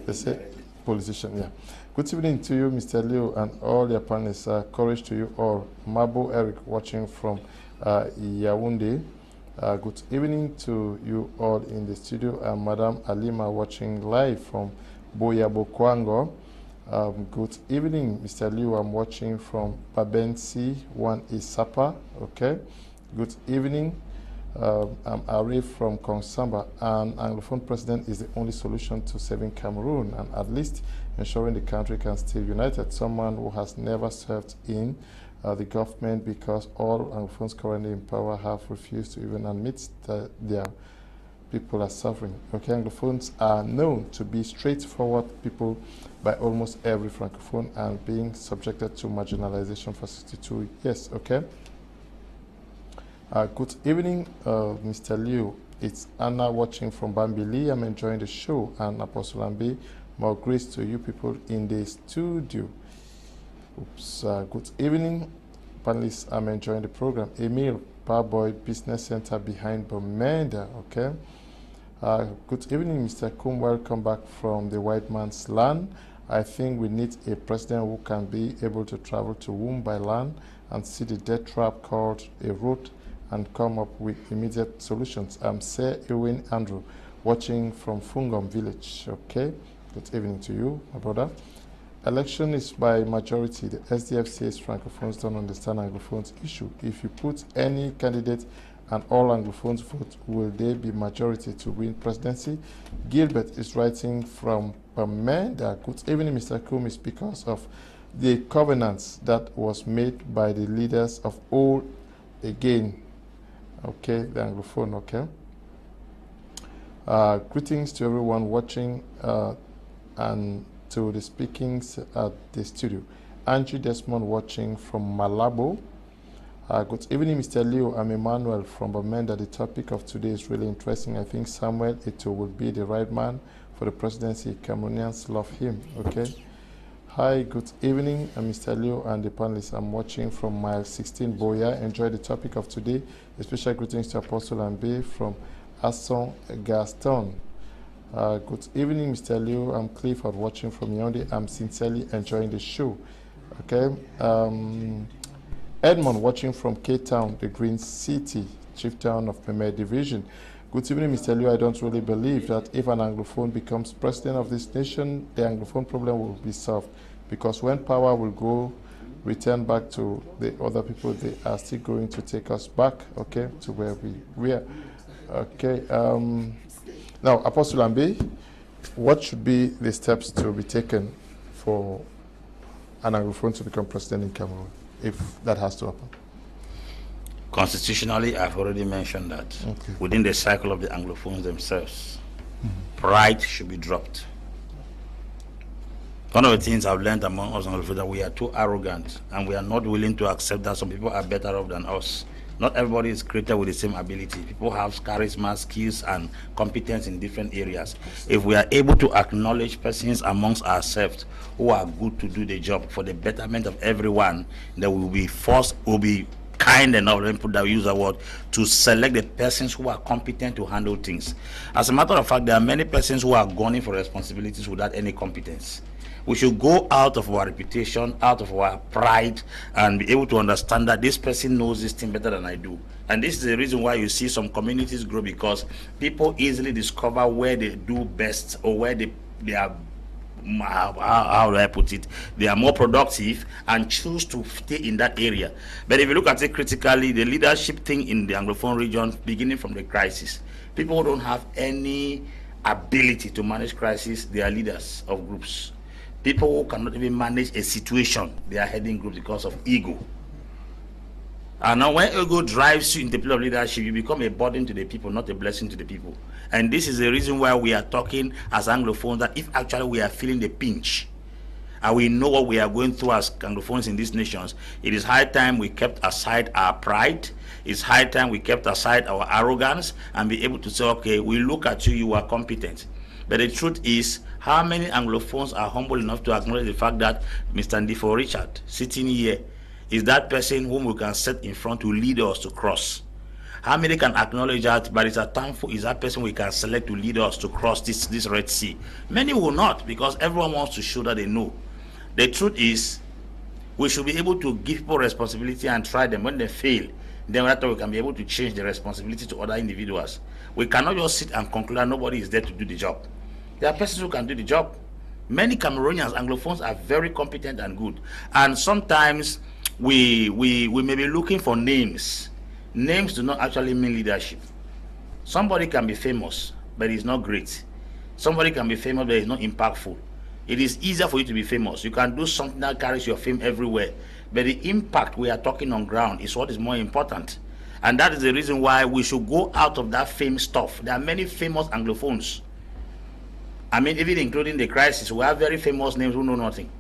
they say politician, yeah. Good evening to you, Mr. Leo, and all your panelists. Courage to you all. Mabo Eric, watching from Yaoundé. Good evening to you all in the studio, and Madam Alima, watching live from Boya Bokwango. Good evening, Mr. Leo. I'm watching from Babensi, one is Sapa. Okay. Good evening. I'm Arif from Kongsamba. An Anglophone president is the only solution to saving Cameroon and at least ensuring the country can stay united. Someone who has never served in the government, because all Anglophones currently in power have refused to even admit that their people are suffering. Okay, Anglophones are known to be straightforward people by almost every Francophone and being subjected to marginalization for 62 years. Okay. Good evening, Mr. Liu. It's Anna watching from Bambili. I'm enjoying the show, and Apostle Ambe, more grace to you people in the studio. Oops. Good evening, panelists. I'm enjoying the program. Emil, Barboy Business Center behind Bomenda. Okay. Good evening, Mr. KUM. Welcome back from the white man's land. I think we need a president who can be able to travel to Womb by land and see the death trap called a road and come up with immediate solutions. I'm Sir Ewan Andrew, watching from Fungom village. Okay, good evening to you, my brother. Election is by majority. The SDF says Francophones don't understand Anglophones issue. If you put any candidate and all Anglophones vote, will they be majority to win presidency? Gilbert is writing from Amanda. Good evening, Mr. KUM. Is because of the covenants that was made by the leaders of all again. Okay, the Anglophone, okay. Greetings to everyone watching and to the speakings at the studio. Angie Desmond watching from Malabo. Good evening, Mr. Leo. I'm Emmanuel from Bamenda. The topic of today is really interesting. I think Samuel Eto'o will be the right man for the presidency. Cameroonians love him, okay. Hi, good evening, Mr. Leo and the panelists. I'm watching from mile 16 Boya. Enjoy the topic of today. A special greetings to Apostle Ambe from Asson Gaston. Good evening, Mr. Leo. I'm Clifford watching from Yaoundé. I'm sincerely enjoying the show. Okay. Edmond watching from Cape Town, the Green City, chief town of Peme Division. Good evening, Mr. Leo. I don't really believe that if an Anglophone becomes president of this nation, the Anglophone problem will be solved. Because when power will go, return back to the other people, they are still going to take us back, okay, to where we were. Okay. Now, Apostle Ambe, what should be the steps to be taken for an Anglophone to become president in Cameroon, if that has to happen? Constitutionally, I've already mentioned that. Okay. Within the cycle of the Anglophones themselves, pride should be dropped. One of the things I've learned among us Anglophones is that we are too arrogant and we are not willing to accept that some people are better off than us. Not everybody is created with the same ability. People have charisma, skills, and competence in different areas. If we are able to acknowledge persons amongst ourselves who are good to do the job for the betterment of everyone, then we will be forced, will be kind enough, let me put that, use that word, to select the persons who are competent to handle things. As a matter of fact, there are many persons who are gunning for responsibilities without any competence. We should go out of our reputation, out of our pride, and be able to understand that this person knows this thing better than I do. And this is the reason why you see some communities grow, because people easily discover where they do best or where they are, how do I put it, they are more productive and choose to stay in that area. But if you look at it critically, the leadership thing in the Anglophone region, beginning from the crisis, people who don't have any ability to manage crisis, they are leaders of groups. People who cannot even manage a situation, they are heading groups because of ego. And now when ego drives you into the place of leadership, you become a burden to the people, not a blessing to the people. And this is the reason why we are talking as Anglophones, that if actually we are feeling the pinch, and we know what we are going through as Anglophones in these nations, it is high time we kept aside our pride. It's high time we kept aside our arrogance and be able to say, okay, we look at you, you are competent. But the truth is, how many Anglophones are humble enough to acknowledge the fact that Mr. Tamfu Richard, sitting here, is that person whom we can set in front to lead us to cross? How many can acknowledge that Barrister Tamfu is that person we can select to lead us to cross this Red Sea? Many will not, because everyone wants to show that they know. The truth is, we should be able to give people responsibility and try them. When they fail, then we can be able to change the responsibility to other individuals. We cannot just sit and conclude that nobody is there to do the job. There are persons who can do the job. Many Cameroonians, Anglophones, are very competent and good. And sometimes we may be looking for names. Names do not actually mean leadership. Somebody can be famous, but he's not great. Somebody can be famous, but he's not impactful. It is easier for you to be famous. You can do something that carries your fame everywhere. But the impact we are talking on ground is what is more important. And that is the reason why we should go out of that fame stuff. There are many famous Anglophones. I mean, even including the crisis, we have very famous names who know nothing.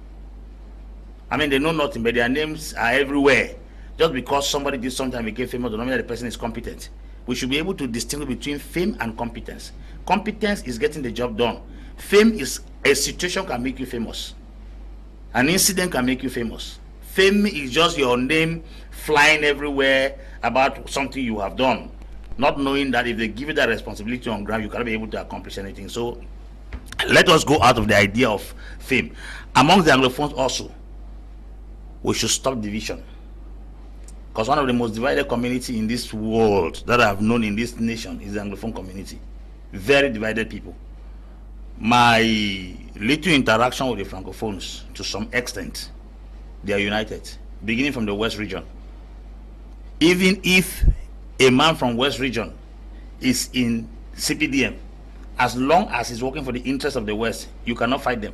I mean, they know nothing, but their names are everywhere. Just because somebody did something and became famous, doesn't mean that the person is competent. We should be able to distinguish between fame and competence. Competence is getting the job done. Fame is a situation can make you famous. An incident can make you famous. Fame is just your name flying everywhere about something you have done, not knowing that if they give you that responsibility on ground, you cannot be able to accomplish anything. So let us go out of the idea of fame. Among the Anglophones also, we should stop division. Because one of the most divided community in this world that I have known in this nation is the Anglophone community. Very divided people. My little interaction with the Francophones, to some extent, they are united, beginning from the West region. Even if a man from West region is in CPDM, as long as he's working for the interests of the West, you cannot fight them.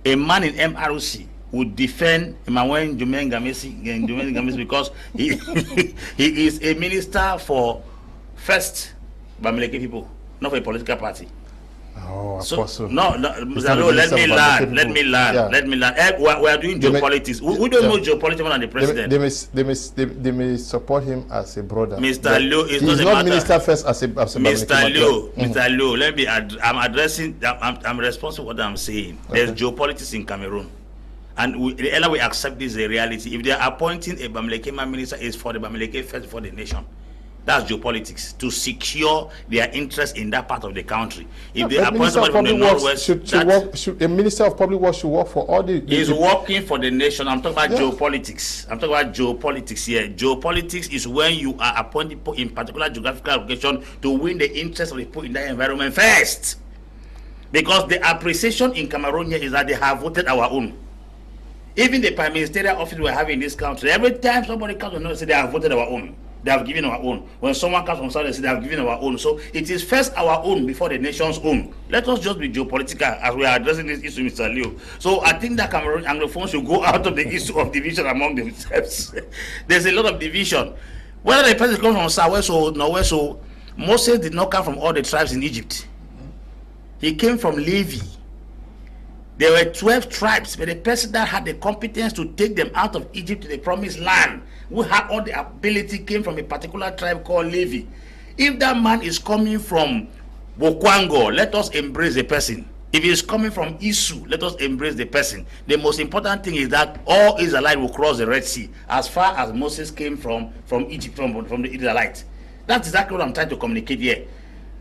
A man in MRC would defend Emmanuel Jumaine Gamesi because he is a minister for First Bamileke people, not for a political party. Oh, so, no, let me learn. We are doing geopolitics. We don't know geopolitics more than the president. They may support him as a brother. Mr. Leo is not minister first as a Mr. Leo. Mr. Leo, let me. I'm addressing. I'm responsible for what I'm saying. There's geopolitics in Cameroon, and the earlier we accept this as a reality. If they are appointing a Bamileke minister, is for the Bamileke first for the nation. That's geopolitics, to secure their interest in that part of the country. If they appoint somebody from the Northwest, a minister of public works should work for all the. He's working for the nation. I'm talking about geopolitics. I'm talking about geopolitics here. Geopolitics is when you are appointing people in particular geographical location to win the interest of the people in that environment first. Because the appreciation in Cameroon here is that they have voted our own. Even the prime ministerial office we have in this country, every time somebody comes to know, say they have voted our own. They have given our own. When someone comes from South, they say they have given our own. So it is first our own before the nation's own. Let us just be geopolitical as we are addressing this issue, Mr. Leo. So I think that Cameroon Anglophones should go out of the issue of division among themselves. There's a lot of division. Whether the person comes from Southwest or Northwest, so Moses did not come from all the tribes in Egypt. He came from Levi. There were 12 tribes, but the person that had the competence to take them out of Egypt to the promised land, who had all the ability, came from a particular tribe called Levi. If that man is coming from Bokwango, let us embrace the person. If he is coming from Isu, let us embrace the person. The most important thing is that all Israelites will cross the Red Sea, as far as Moses came from Egypt, from the Israelites. That's exactly what I'm trying to communicate here.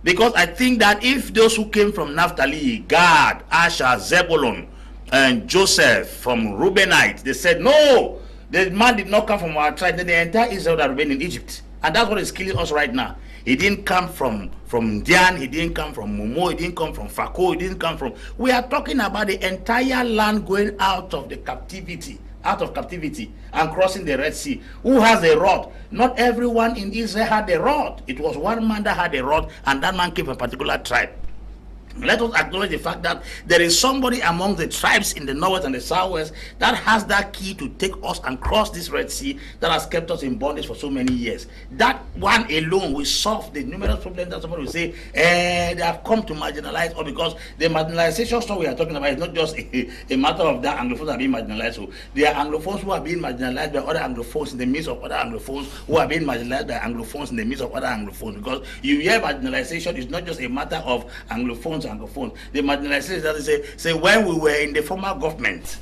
Because I think that if those who came from Naphtali, Gad, Asher, Zebulun, and Joseph from Reubenite, they said, no, the man did not come from our tribe, then the entire Israel that remained in Egypt. And that's what is killing us right now. He didn't come from Dian, he didn't come from Momo, he didn't come from Fako, he didn't come from... We are talking about the entire land going out of the captivity, and crossing the Red Sea. Who has a rod? Not everyone in Israel had a rod. It was one man that had a rod, and that man came from a particular tribe. Let us acknowledge the fact that there is somebody among the tribes in the northwest and the southwest that has that key to take us and cross this Red Sea that has kept us in bondage for so many years. That one alone will solve the numerous problems that somebody will say they have come to marginalize, or because the marginalization story we are talking about is not just a matter of that Anglophones are being marginalized. So there are Anglophones who are being marginalized by other Anglophones in the midst of other Anglophones who are being marginalized by Anglophones in the midst of other Anglophones. Because you hear marginalization is not just a matter of Anglophones. The marginalization that is say when we were in the former government,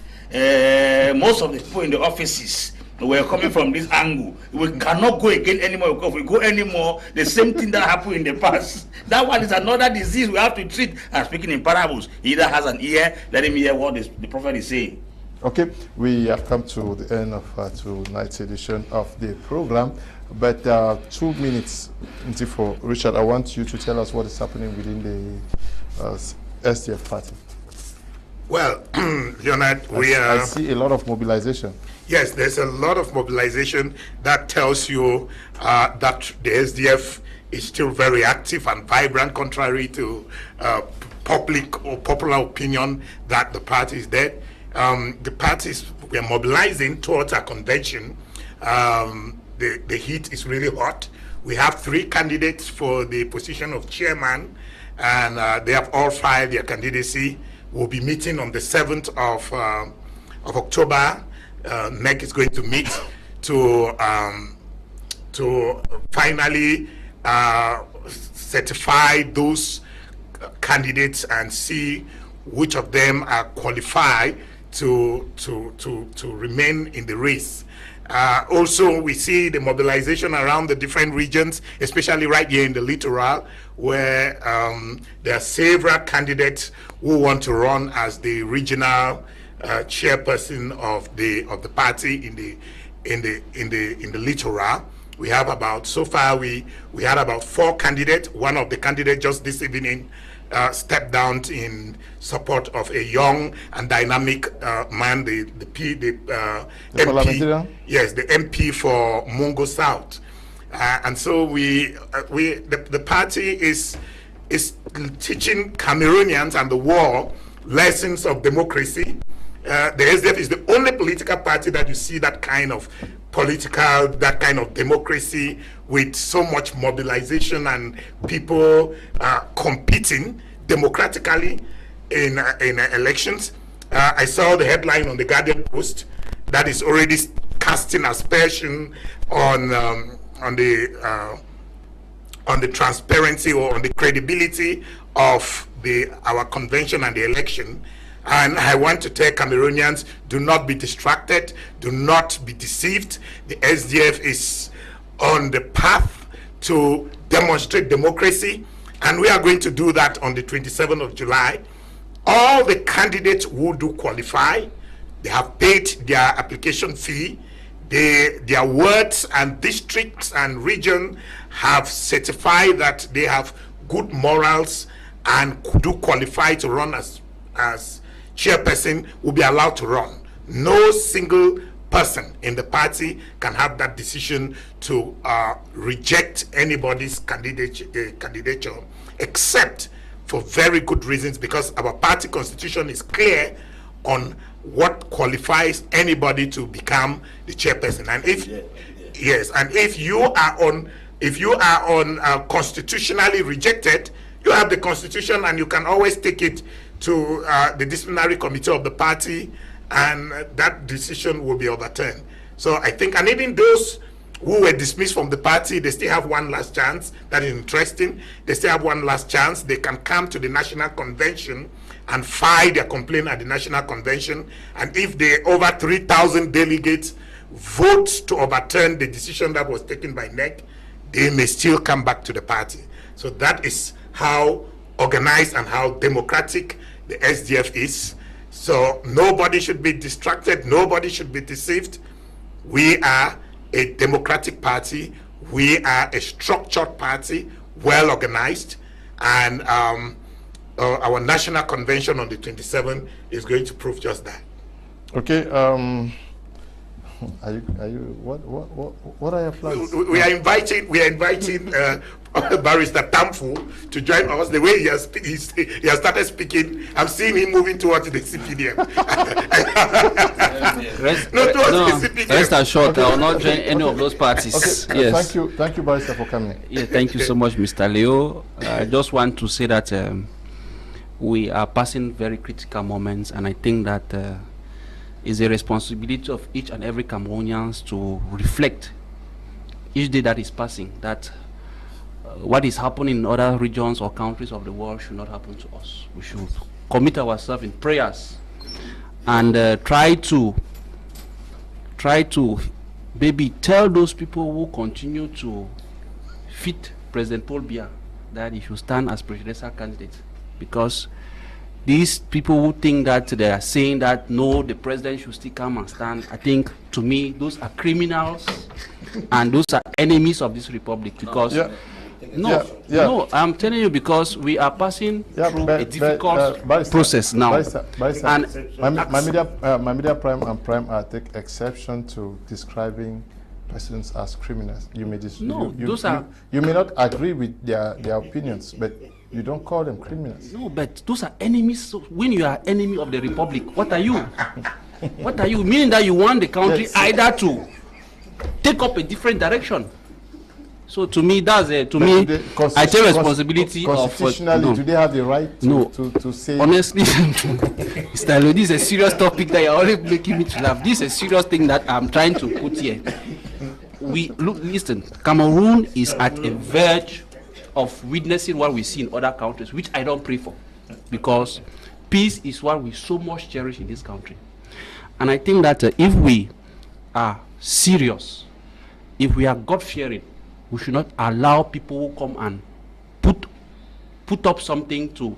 most of the people in the offices were coming from this angle. We cannot go again anymore, because if we go anymore, the same thing that happened in the past. That one is another disease we have to treat. And speaking in parables, he that has an ear, let him hear what the prophet is saying. Okay, we have come to the end of tonight's edition of the program. But 2 minutes before, Richard, I want you to tell us what is happening within the SDF party. Well, Leonard, I see a lot of mobilization. Yes, there's a lot of mobilization that tells you that the SDF is still very active and vibrant, contrary to public or popular opinion that the party is dead. The parties, we are mobilizing towards a convention. The heat is really hot. We have 3 candidates for the position of chairman, and they have all filed their candidacy. We'll be meeting on the 7th of October. NEC is going to meet to finally certify those candidates and see which of them are qualified to remain in the race. Also, we see the mobilization around the different regions, especially right here in the littoral, where there are several candidates who want to run as the regional chairperson of the party in the littoral. We have about, so far we had about 4 candidates. One of the candidates just this evening stepped down in support of a young and dynamic man, the MP. Yes, the MP for Mungo South. And so the party is teaching Cameroonians and the world lessons of democracy. The SDF is the only political party that you see that kind of democracy with so much mobilization and people competing democratically in elections. I saw the headline on the Guardian Post that is already casting aspersion on the transparency or on the credibility of our convention and the election. And I want to tell Cameroonians, do not be distracted, do not be deceived. The SDF is on the path to demonstrate democracy, and we are going to do that on the 27th of July. All the candidates who do qualify, they have paid their application fee. Their wards and districts and region have certified that they have good morals and do qualify to run as chairperson, will be allowed to run. No single person in the party can have that decision to reject anybody's candidature, except for very good reasons, because our party constitution is clear on what qualifies anybody to become the chairperson. And if you are on constitutionally rejected, you have the constitution and you can always take it to the disciplinary committee of the party, and that decision will be overturned. So I think, and even those who were dismissed from the party, they still have one last chance. That is interesting. They still have one last chance. They can come to the National Convention and file their complaint at the National Convention. And if the over 3,000 delegates vote to overturn the decision that was taken by NEC, they may still come back to the party. So that is how organized and how democratic the SDF is. So nobody should be distracted, nobody should be deceived. We are a democratic party, we are a structured party, well organized, and our national convention on the 27th is going to prove just that. Okay, what are your plans? We are inviting Barrister Tamfu to join us. The way he has started speaking, I'm seeing him moving towards the CPDM. Rest assured, I will not join any of those parties. Okay, yes. Thank you, Barrister, for coming. Yeah, thank you so much, Mr. Leo. I just want to say that we are passing very critical moments, and I think that it's a responsibility of each and every Cameroonians to reflect each day that is passing, that what is happening in other regions or countries of the world should not happen to us. We should commit ourselves in prayers and try to maybe tell those people who continue to fit President Paul Biya that he should stand as presidential candidate, because these people who think that they are saying that no, the president should still come and stand, I think, to me, those are criminals and those are enemies of this republic, because no, I'm telling you, because we are passing through a difficult process now. My media prime and prime are take exception to describing persons as criminals. You may you may not agree with their opinions, but you don't call them criminals. No, but those are enemies. So when you are enemy of the republic, what are you? What are you? Meaning that you want the country either to take up a different direction. So to me, that's I take responsibility constitutionally, do they have the right to say? Honestly, Mr. Lo, this is a serious topic that you're always making me to laugh. This is a serious thing that I'm trying to put here. Listen, Cameroon is at a verge of witnessing what we see in other countries, which I don't pray for, because peace is what we so much cherish in this country. And I think that if we are serious, if we are God-fearing, we should not allow people who come and put up something to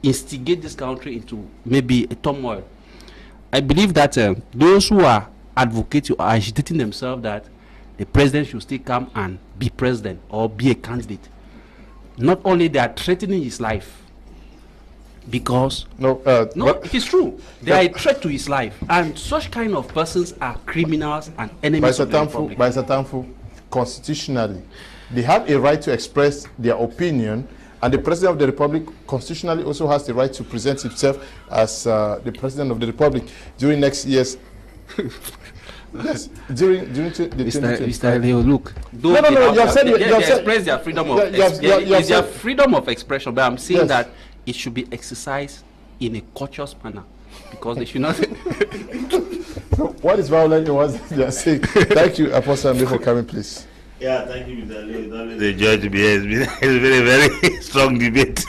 instigate this country into maybe a turmoil. I believe that those who are advocating or agitating themselves that the president should still come and be president or be a candidate, not only they are threatening his life, because it is true, they are a threat to his life, and such kind of persons are criminals and enemies of the republic. By Tamfu, constitutionally, they have a right to express their opinion, and the president of the republic constitutionally also has the right to present himself as the president of the republic during next year's yes, during the Mr. Leo, look. You have said they express their freedom of their freedom of expression, but I'm saying that it should be exercised in a courteous manner, because they should not. What is violent in what they are saying? Thank you, Apostle Ambe, for coming, please. Yeah, thank you, Mr. Leo. The judge to be here. It's been a very strong debate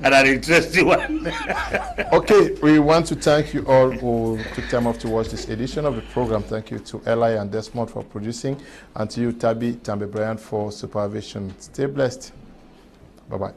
and an interesting one. Okay, we want to thank you all who took time off to watch this edition of the program. Thank you to Eli and Desmond for producing, and to you, Tambe Brian, for supervision. Stay blessed. Bye-bye.